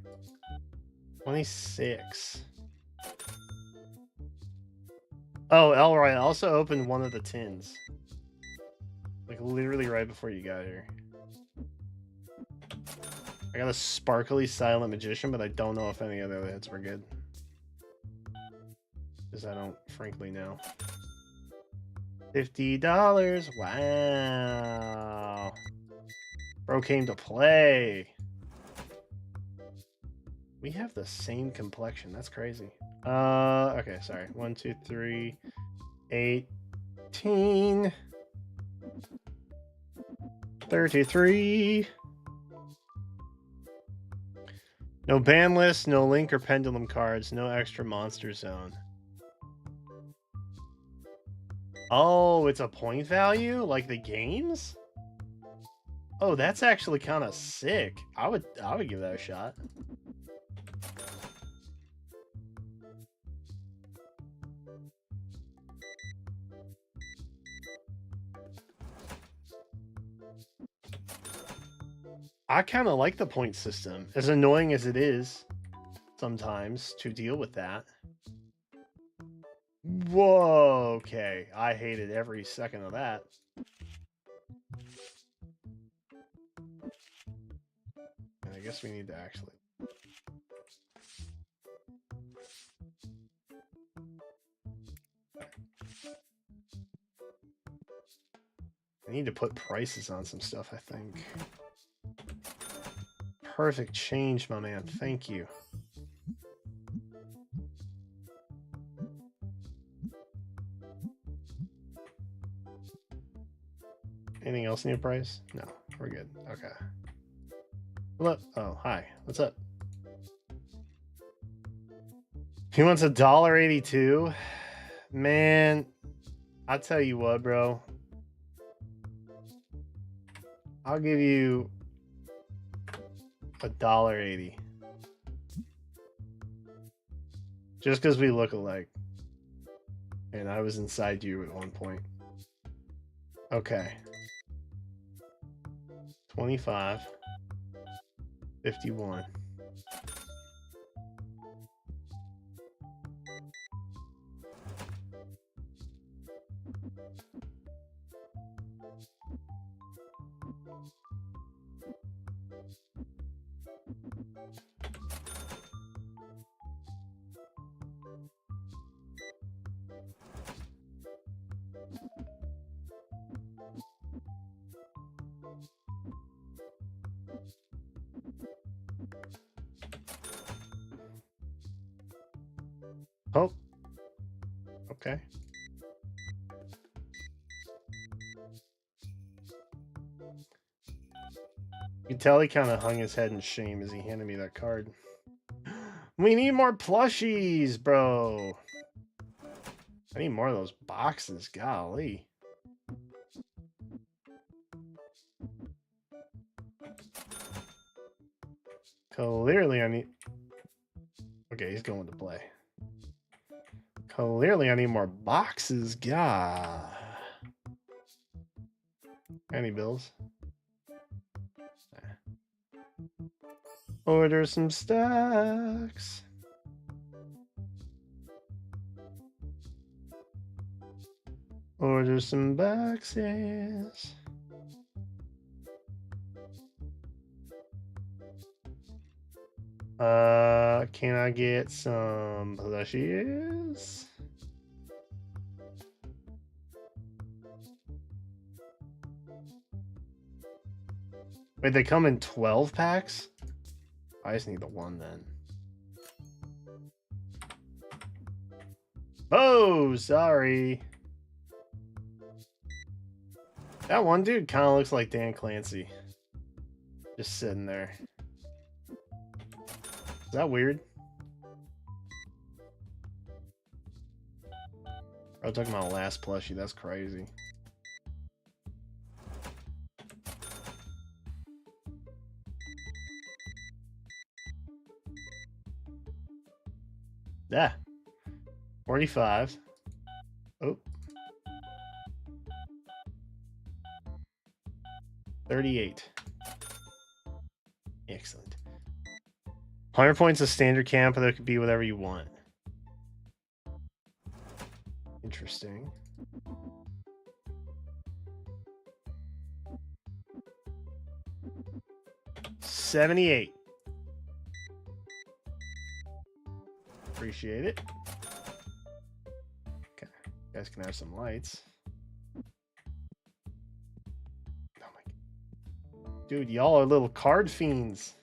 Speaker 1: 26. Oh, Elroy, I also opened one of the tins. Like, literally right before you got here. I got a sparkly Silent Magician, but I don't know if any other hits were good. Because I don't, frankly, know. $50. Wow. Bro came to play. We have the same complexion. That's crazy. Okay, sorry. 1, 2, 3, 18. 33. No ban list, no link or pendulum cards, no extra monster zone. Oh, it's a point value like the games? Oh, that's actually kind of sick. I would give that a shot. I kind of like the point system, as annoying as it is sometimes to deal with that. Whoa, okay. I hated every second of that. And I guess we need to actually... I need to put prices on some stuff, I think. Perfect change, my man. Thank you. Anything else in your price? No, we're good. Okay. What? Oh, hi. What's up? He wants $1.82. Man, I'll tell you what, bro. I'll give you $1.80. Just because we look alike. And I was inside you at one point. Okay. 25. 51. Oh. Okay. You can tell he kind of hung his head in shame as he handed me that card. We need more plushies, bro. I need more of those boxes. Golly. Clearly, I need... Okay, he's going to play. Clearly, I need more boxes. God. Any bills? Order some stacks. Order some boxes. Can I get some plushies? Wait, they come in 12 packs? I just need the one then. Oh, sorry. That one dude kind of looks like Dan Clancy. Just sitting there. Is that weird? I'm talking about last plushie. That's crazy. Yeah. 45. Oh. 38. Excellent. 100 points of standard camp, but there could be whatever you want. Interesting. $78. Appreciate it. Okay, you guys can have some lights. Oh my God. Dude, y'all are little card fiends.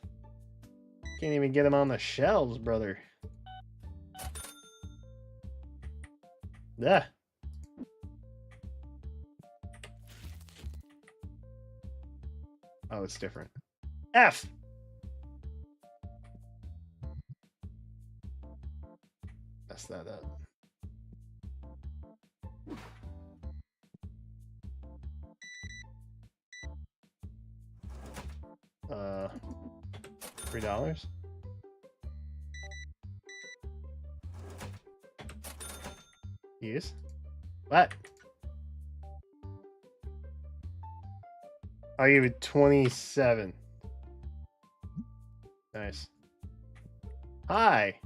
Speaker 1: Can't even get them on the shelves, brother. Yeah. Oh, it's different. F. Mess that up. $3. Yes. What? I'll give you 27. Nice. Hi.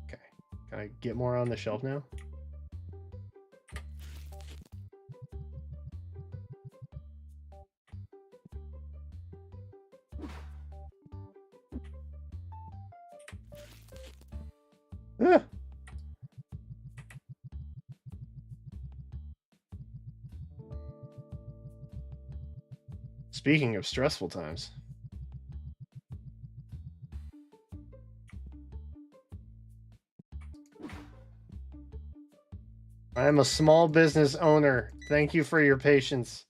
Speaker 1: Okay. Can I get more on the shelf now? Ah. Speaking of stressful times. I am a small business owner. Thank you for your patience.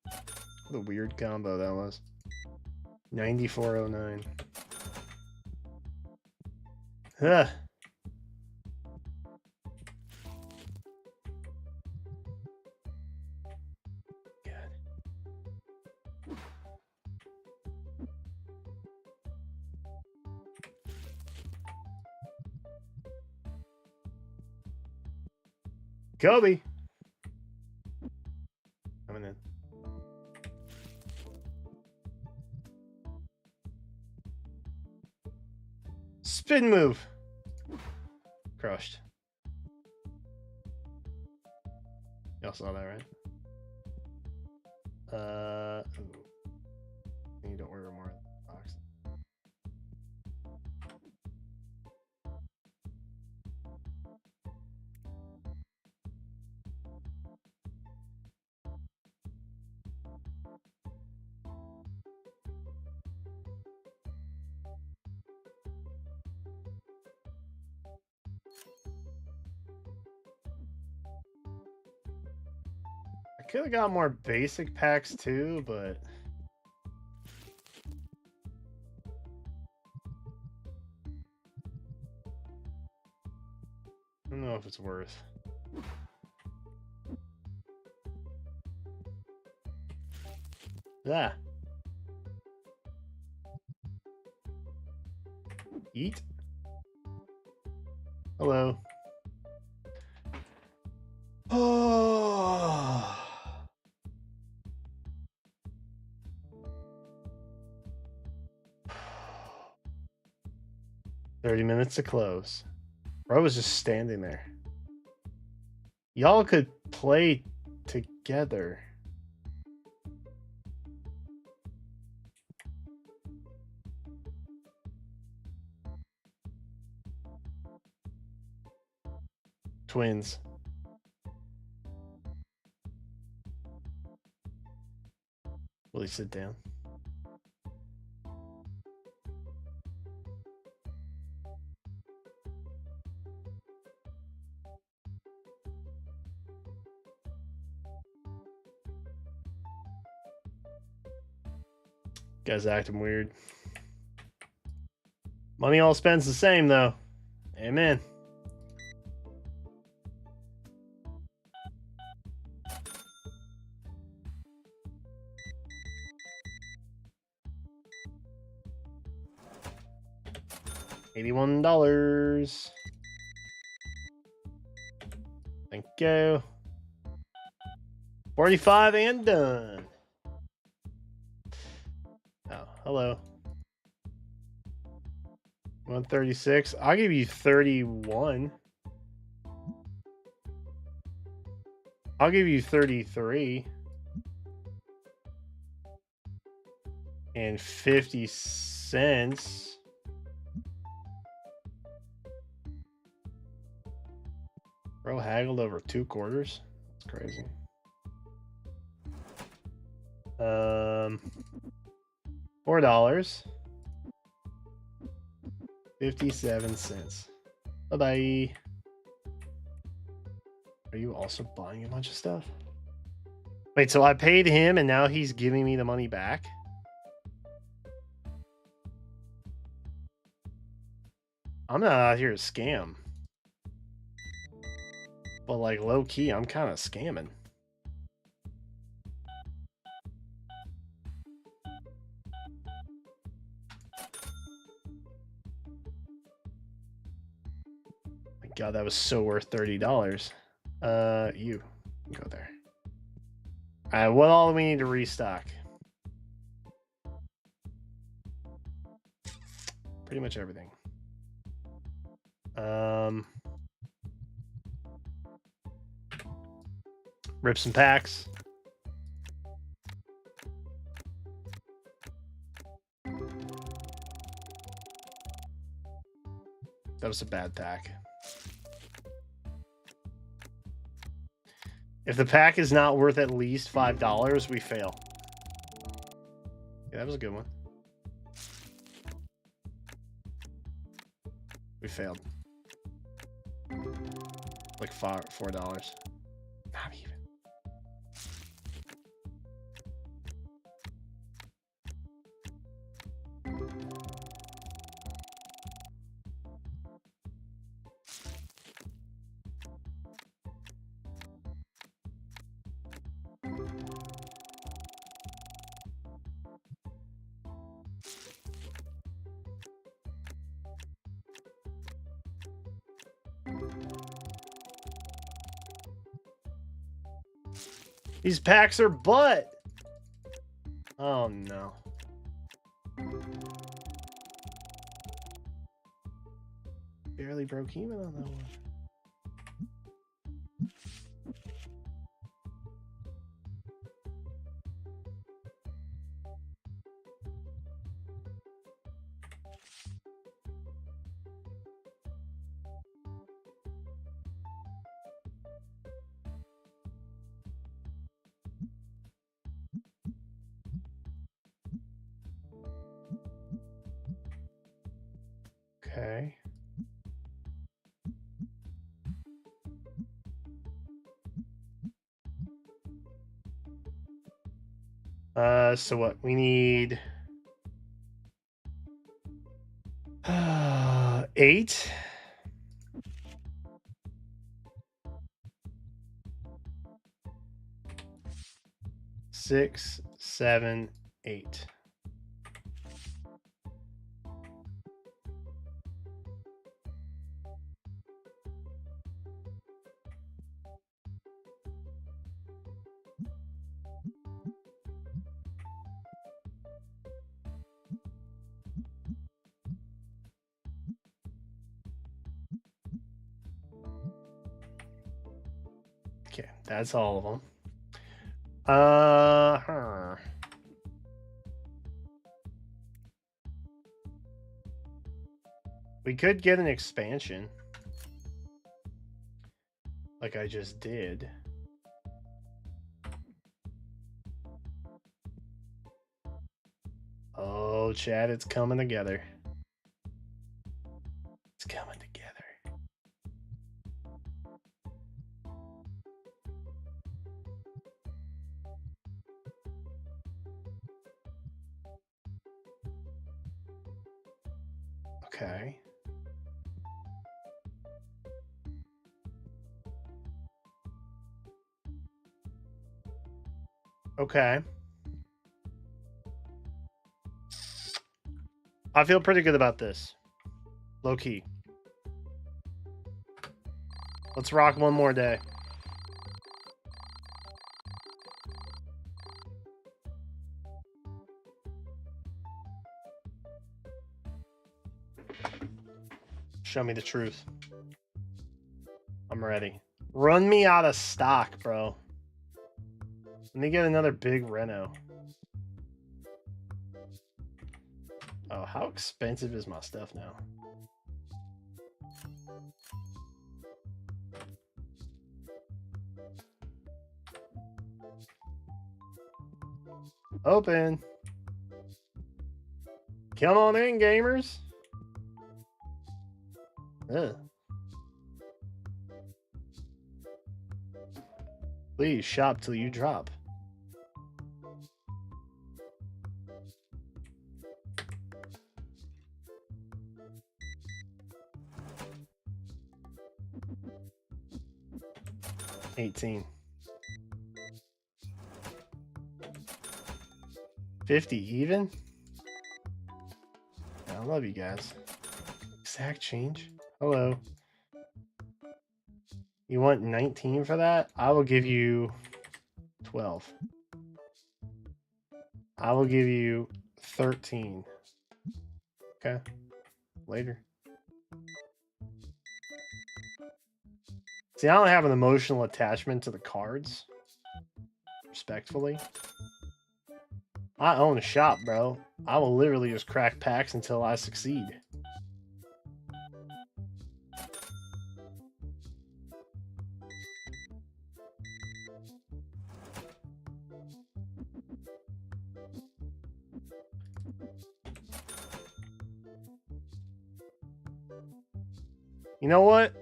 Speaker 1: What a weird combo that was. 9409. Huh. Kobe. Coming in. Spin move. Crushed. Y'all saw that, right? Ooh. I need to order more box. I could have got more basic packs too, but I don't know if it's worth. Yeah. Eat. Hello. Oh. 30 minutes to close. Bro was just standing there. Y'all could play together. Twins. Will he sit down? Guy's acting weird. Money all spends the same though. Amen. $81. Thank you. 45 and done. Oh, hello. 136. I'll give you 31. I'll give you 33. And 50 cents. Bro haggled over 2 quarters. That's crazy. $4. 57 cents. Bye-bye. Are you also buying a bunch of stuff? Wait, so I paid him and now he's giving me the money back? I'm not out here to scam. But like low key, I'm kind of scamming. My God, that was so worth $30. You go there. All right, what all do we need to restock? Pretty much everything. Rip some packs. That was a bad pack. If the pack is not worth at least $5, we fail. Yeah, that was a good one. We failed. Like $4. Not even. These packs are butt. Oh no. Barely broke even on that one. So what we need? 8. 6, 7, 8. Okay, that's all of them. We could get an expansion. Like I just did. Oh, Chad, it's coming together. It's coming together. Okay. Okay. I feel pretty good about this. Low key. Let's rock one more day. Show me the truth. I'm ready. Run me out of stock, bro. Let me get another big reno. Oh, how expensive is my stuff now? Open. Come on in, gamers. Ugh. Please shop till you drop. $18. 50 even? I love you guys. Exact change. Hello. You want 19 for that? I will give you 12. I will give you 13. Okay. Later. See, I don't have an emotional attachment to the cards. Respectfully. I own a shop, bro. I will literally just crack packs until I succeed. You know what?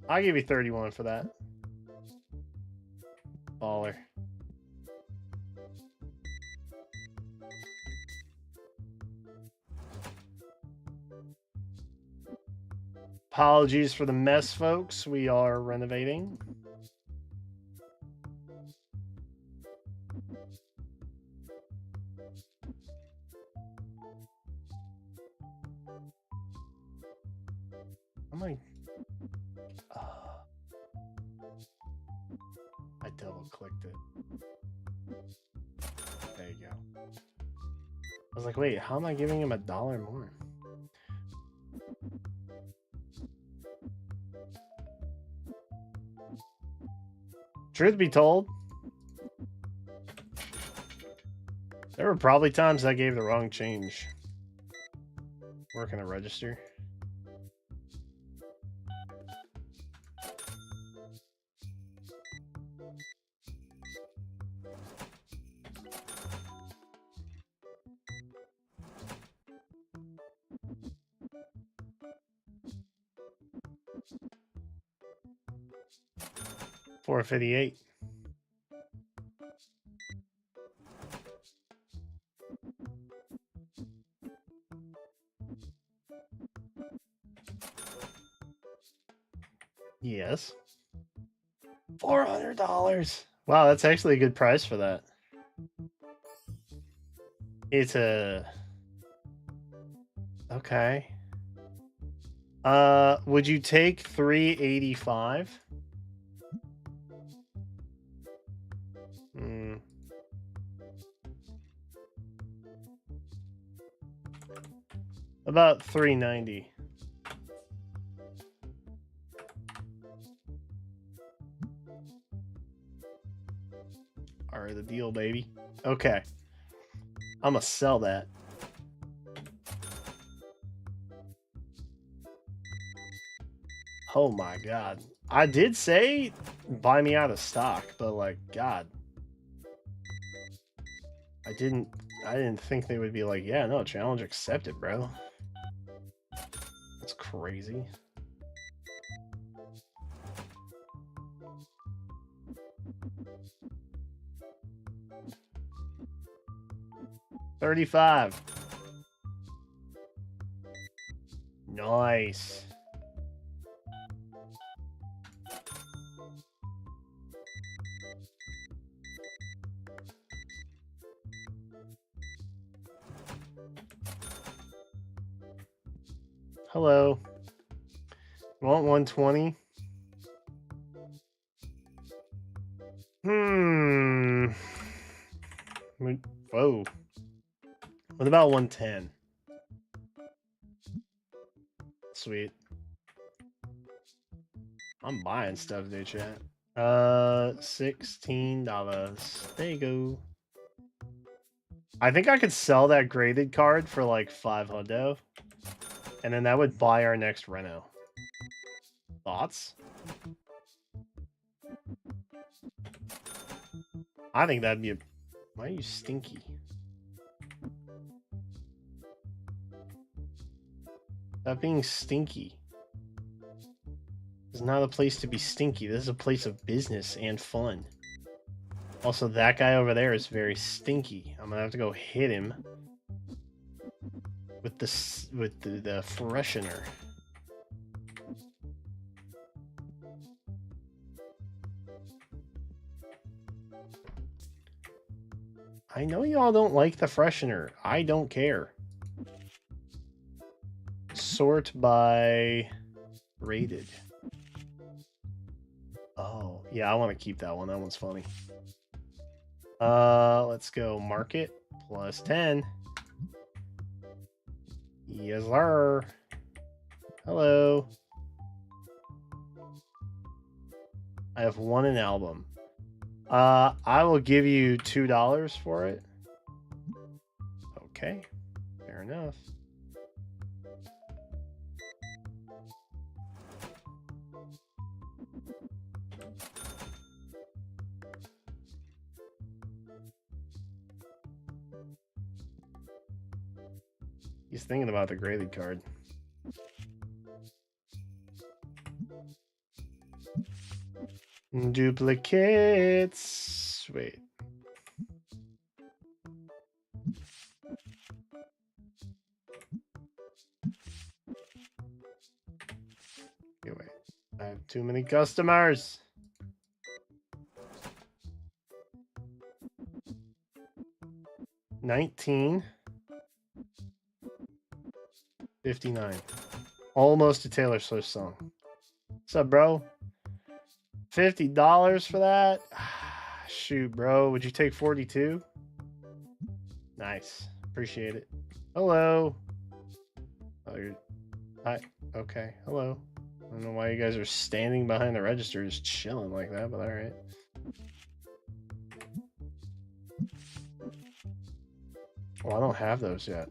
Speaker 1: I'll give you 31 for that. Baller. Apologies for the mess, folks. We are renovating. Am I? I double clicked it. There you go. I was like, wait, how am I giving him $1 more? Truth be told, there were probably times I gave the wrong change. Working a register. $4.58. Yes. $400. Wow, that's actually a good price for that. It's a... Okay. Would you take $385? About $390. Are the deal, baby. Okay. I'm gonna sell that. Oh my god. I did say buy me out of stock, but like, god. I didn't think they would be like, yeah, no, challenge accepted, bro. That's crazy. $35. Nice. Hello. Want 120? Whoa. What about 110? Sweet. I'm buying stuff, dude, chat. $16. There you go. I think I could sell that graded card for like $500. And then that would buy our next Reno. Thoughts? I think that'd be a... Why are you stinky? Stop being stinky. This is not a place to be stinky. This is a place of business and fun. Also, that guy over there is very stinky. I'm gonna have to go hit him with the freshener. I know y'all don't like the freshener. I don't care. Sort by rated. Oh, yeah, I want to keep that one. That one's funny. Let's go market plus 10. Yes, sir. Hello. I have one in album. I will give you $2 for it. Okay, fair enough. He's thinking about the graded card. Duplicates. Wait. Okay, wait. I have too many customers. $19.59. Almost a Taylor Swift song. What's up, bro? $50 for that? Shoot, bro. Would you take 42? Nice. Appreciate it. Hello. Oh, you're... Hi. Okay. Hello. I don't know why you guys are standing behind the register just chilling like that, but all right. Well, I don't have those yet.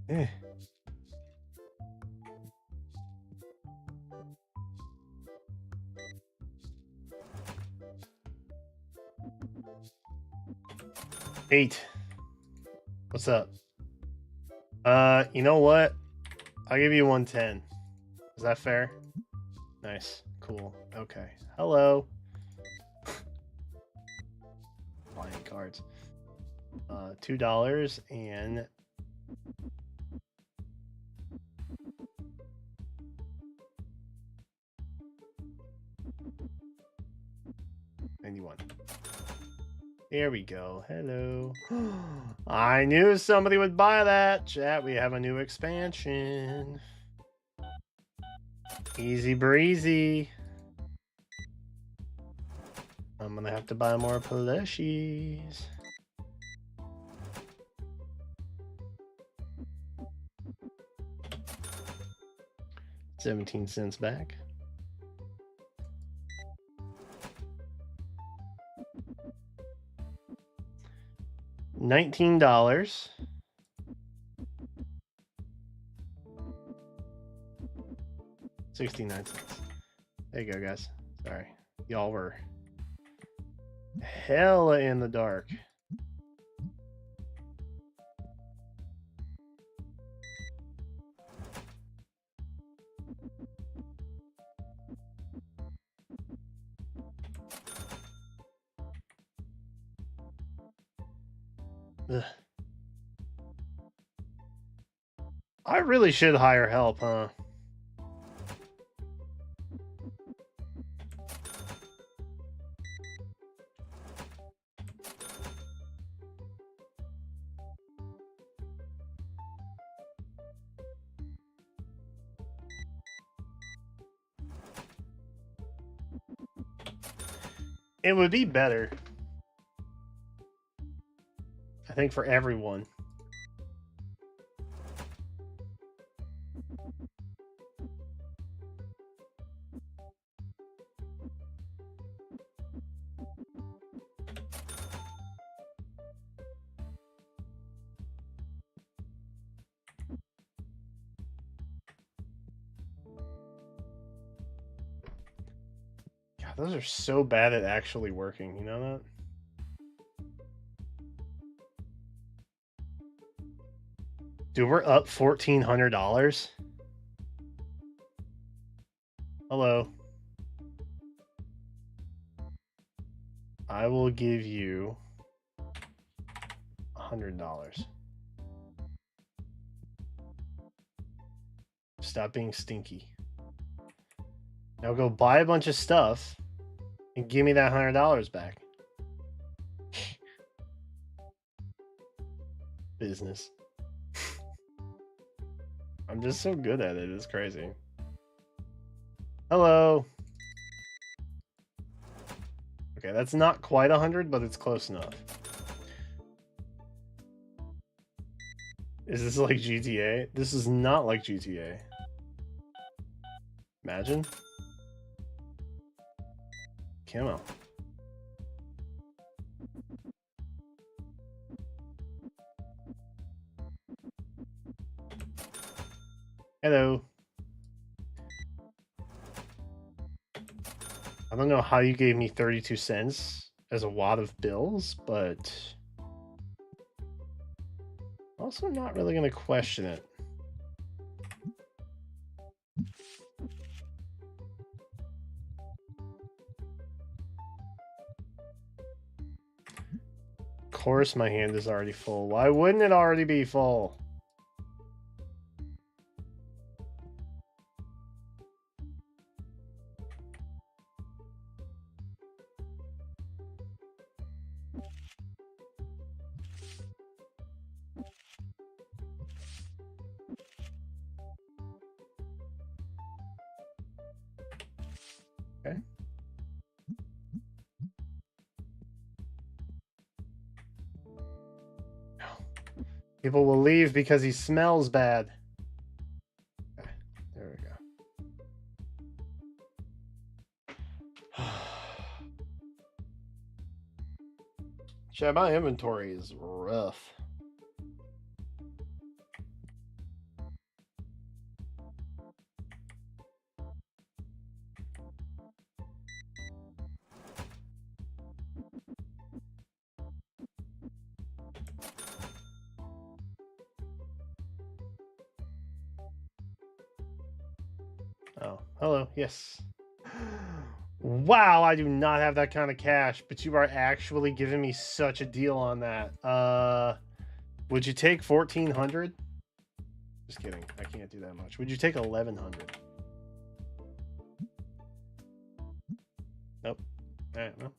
Speaker 1: Eh. $8. What's up? You know what? I'll give you 110. Is that fair? Nice. Cool. Okay. Hello. Buying cards. $2 and 91. Here we go. Hello. I knew somebody would buy that. Chat, we have a new expansion. Easy breezy. I'm gonna have to buy more plushies. $0.17 back. $19. $0.69. There you go, guys. Sorry. Y'all were hella in the dark. Ugh. I really should hire help, huh? It would be better, I think, for everyone. God, those are so bad at actually working, you know that? Dude, we're up $1,400. Hello. I will give you $100. Stop being stinky. Now go buy a bunch of stuff and give me that $100 back. Business. I'm just so good at it. It's crazy. Hello. Okay, that's not quite 100, but it's close enough. Is this like GTA? This is not like GTA. Imagine. Camo. Hello. I don't know how you gave me 32 cents as a wad of bills, but also not really going to question it. Of course my hand is already full. Why wouldn't it already be full? Okay. People will leave because he smells bad. Okay, there we go. Chat, my inventory is rough. Oh, hello. Yes. Wow, I do not have that kind of cash, but you are actually giving me such a deal on that. Would you take 1,400? Just kidding. I can't do that much. Would you take 1,100? Nope. All right, no.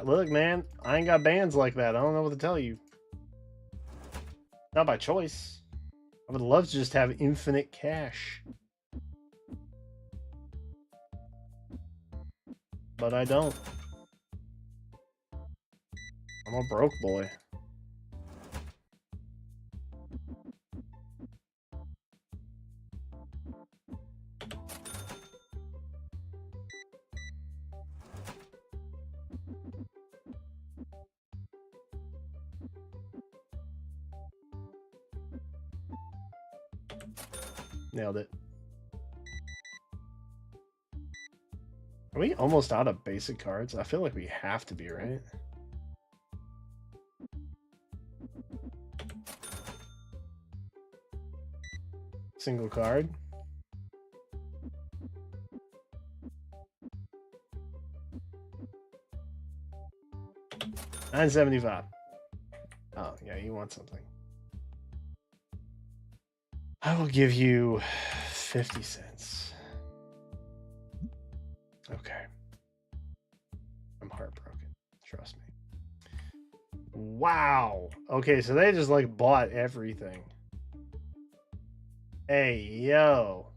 Speaker 1: Look, man, I ain't got bands like that. I don't know what to tell you. Not by choice. I would love to just have infinite cash. But I don't. I'm a broke boy. Nailed it. Are we almost out of basic cards? I feel like we have to be, right? Single card. $9.75. Oh, yeah, you want something. I will give you 50 cents. Okay. I'm heartbroken. Trust me. Wow. Okay, so they just like bought everything. Hey, yo.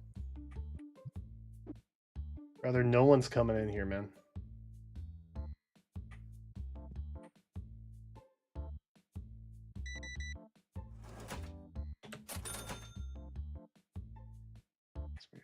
Speaker 1: Brother, no one's coming in here, man. That's weird.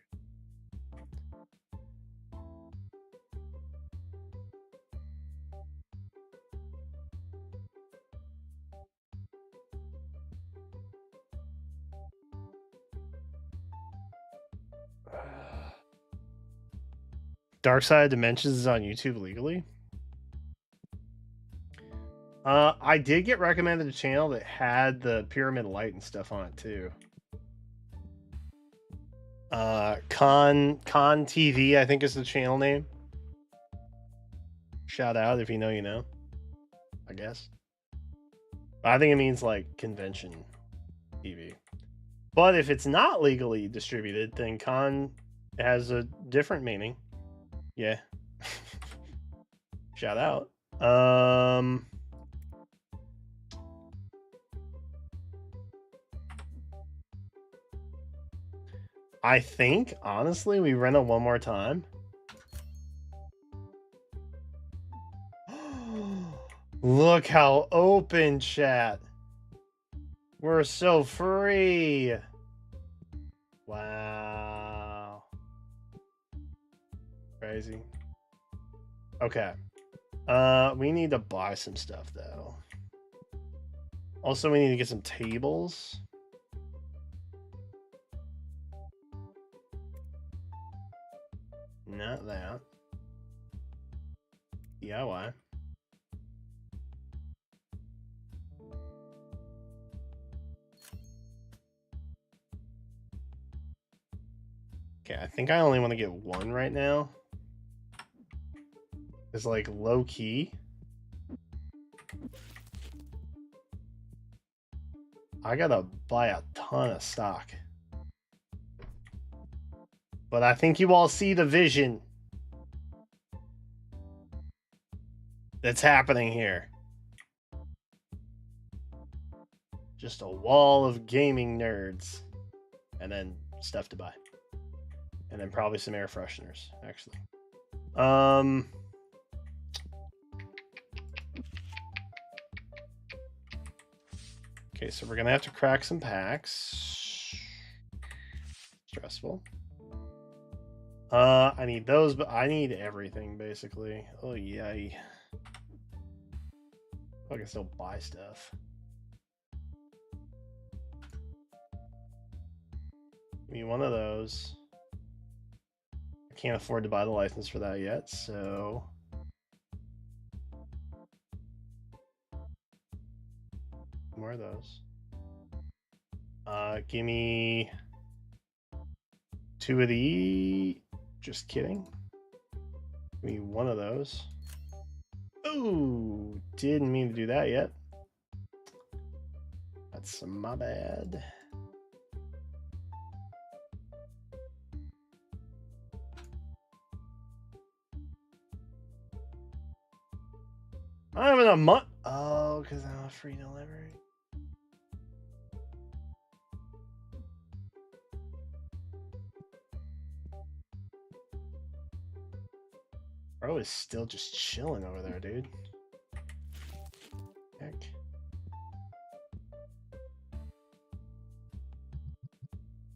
Speaker 1: Dark Side of Dimensions is on YouTube legally. I did get recommended a channel that had the Pyramid Light and stuff on it too. Con TV, I think is the channel name. Shout out if you know, you know. I guess. I think it means like convention TV. But if it's not legally distributed, then con has a different meaning. Yeah. Shout out. I think, honestly, we run it one more time. Look how open, chat. We're so free. Wow. Crazy. Okay. We need to buy some stuff, though. Also, we need to get some tables. Not that. DIY. Okay, I think I only want to get one right now. It's like low key. I gotta buy a ton of stock. But I think you all see the vision that's happening here. Just a wall of gaming nerds. And then stuff to buy. And then probably some air fresheners, actually. Okay, so we're gonna have to crack some packs. Stressful. I need those, but I need everything basically. Oh yay. I can still buy stuff. Give me one of those. I can't afford to buy the license for that yet, so more of those. Give me 2 of the. Just kidding. Give me 1 of those. Ooh, didn't mean to do that yet. That's my bad. I'm in a month. Oh, because I'm a free delivery. Bro is still just chilling over there, dude. Heck.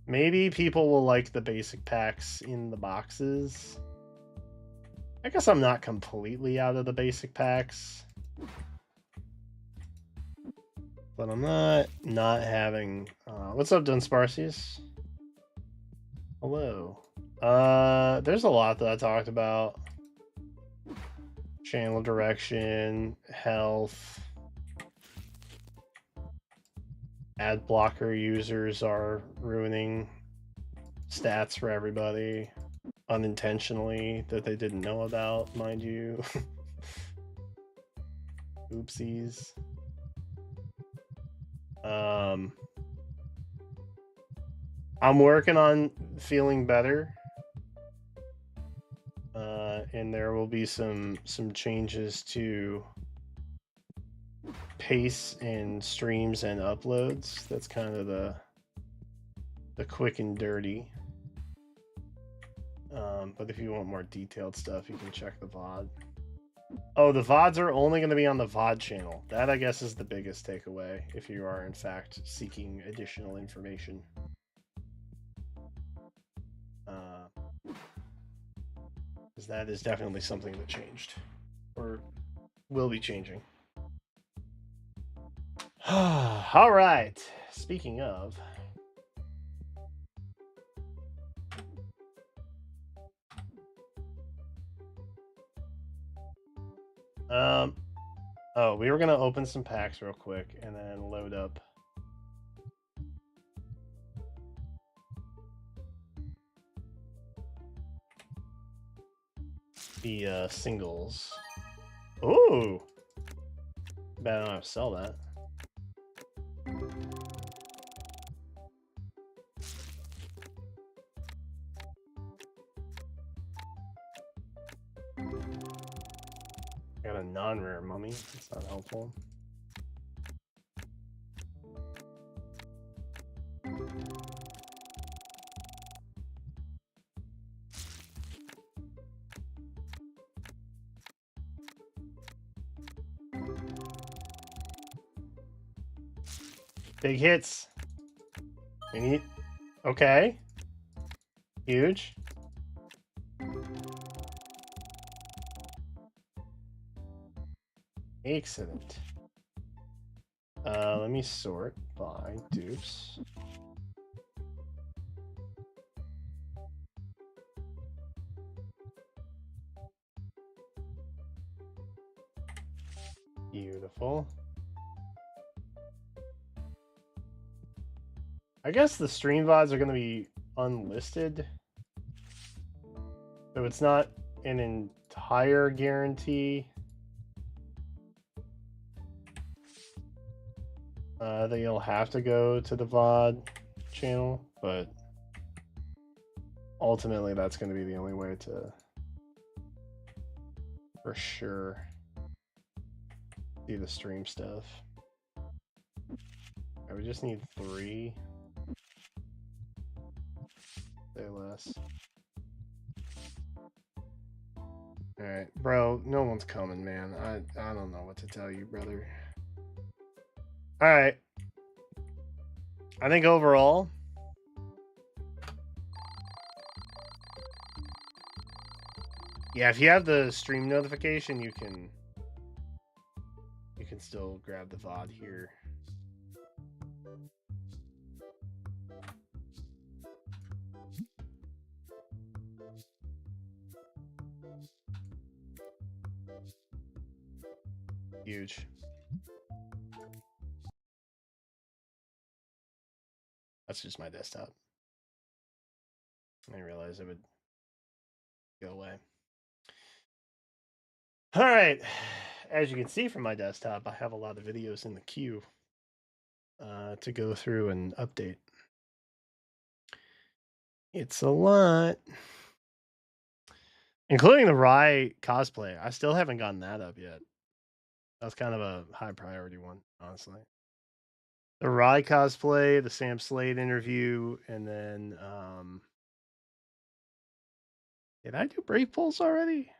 Speaker 1: Maybe people will like the basic packs in the boxes. I guess I'm not completely out of the basic packs. But I'm not having... what's up, Dunsparcius? Hello. There's a lot that I talked about. Channel direction, health. Ad blocker users are ruining stats for everybody unintentionally that they didn't know about, mind you. Oopsies. I'm working on feeling better. And there will be some changes to pace in streams and uploads. That's kind of the quick and dirty. But if you want more detailed stuff, you can check the VOD. Oh, the VODs are only going to be on the VOD channel. That, I guess, is the biggest takeaway if you are, in fact, seeking additional information. Because that is definitely something that changed. Or will be changing. All right. Speaking of... oh, we were gonna open some packs real quick and then load up the singles. Ooh, bet I don't have to sell that. Got a non-rare mummy. That's not helpful. Big hits. We need... Okay. Huge. Excellent. Let me sort by dupes. Beautiful. I guess the stream VODs are going to be unlisted. So it's not an entire guarantee. That you'll have to go to the VOD channel, but ultimately that's going to be the only way to, for sure, see the stream stuff. Right, we just need 3. Say less. Alright, bro, no one's coming, man. I don't know what to tell you, brother. Alright. I think overall, yeah, if you have the stream notification, you can still grab the VOD here. Huge. That's just my desktop. I didn't realize it would go away. All right. As you can see from my desktop, I have a lot of videos in the queue to go through and update. It's a lot. Including the Rye cosplay. I still haven't gotten that up yet. That's kind of a high priority one, honestly. The Rye cosplay, the Sam Slade interview, and then did I do Brave Pulse already?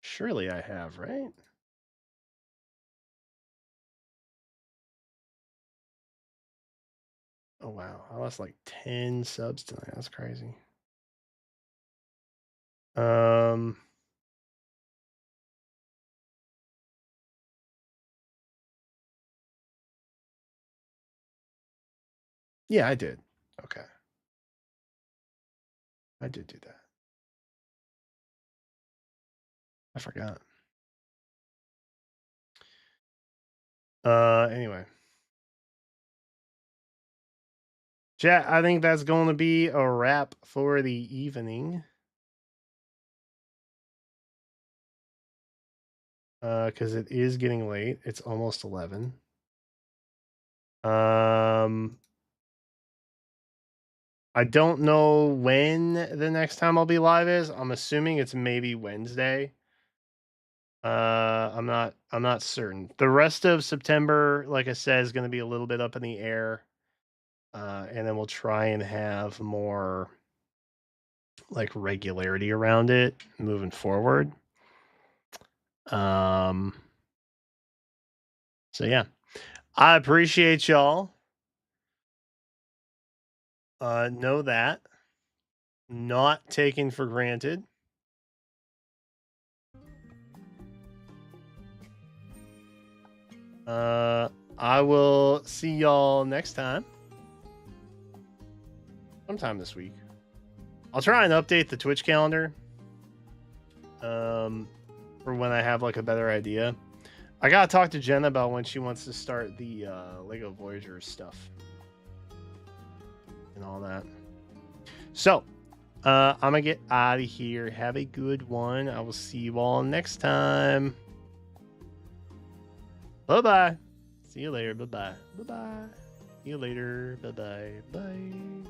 Speaker 1: Surely I have, right? Oh wow, I lost like 10 subs tonight. That's crazy. Yeah, I did. Okay. I did do that. I forgot. Anyway. Chat, I think that's going to be a wrap for the evening. Because it is getting late. It's almost 11. I don't know when the next time I'll be live is. I'm assuming it's maybe Wednesday. I'm not certain. The rest of September, like I said, is going to be a little bit up in the air. And then we'll try and have more like regularity around it moving forward. So yeah. I appreciate y'all. Know that. Not taken for granted. I will see y'all next time. Sometime this week. I'll try and update the Twitch calendar. For when I have like a better idea. I gotta talk to Jen about when she wants to start the Lego Voyagers stuff. And all that. So, I'm gonna get out of here. Have a good one. I will see you all next time. Bye-bye. See you later. Bye-bye. Bye-bye. See you later. Bye-bye. Bye.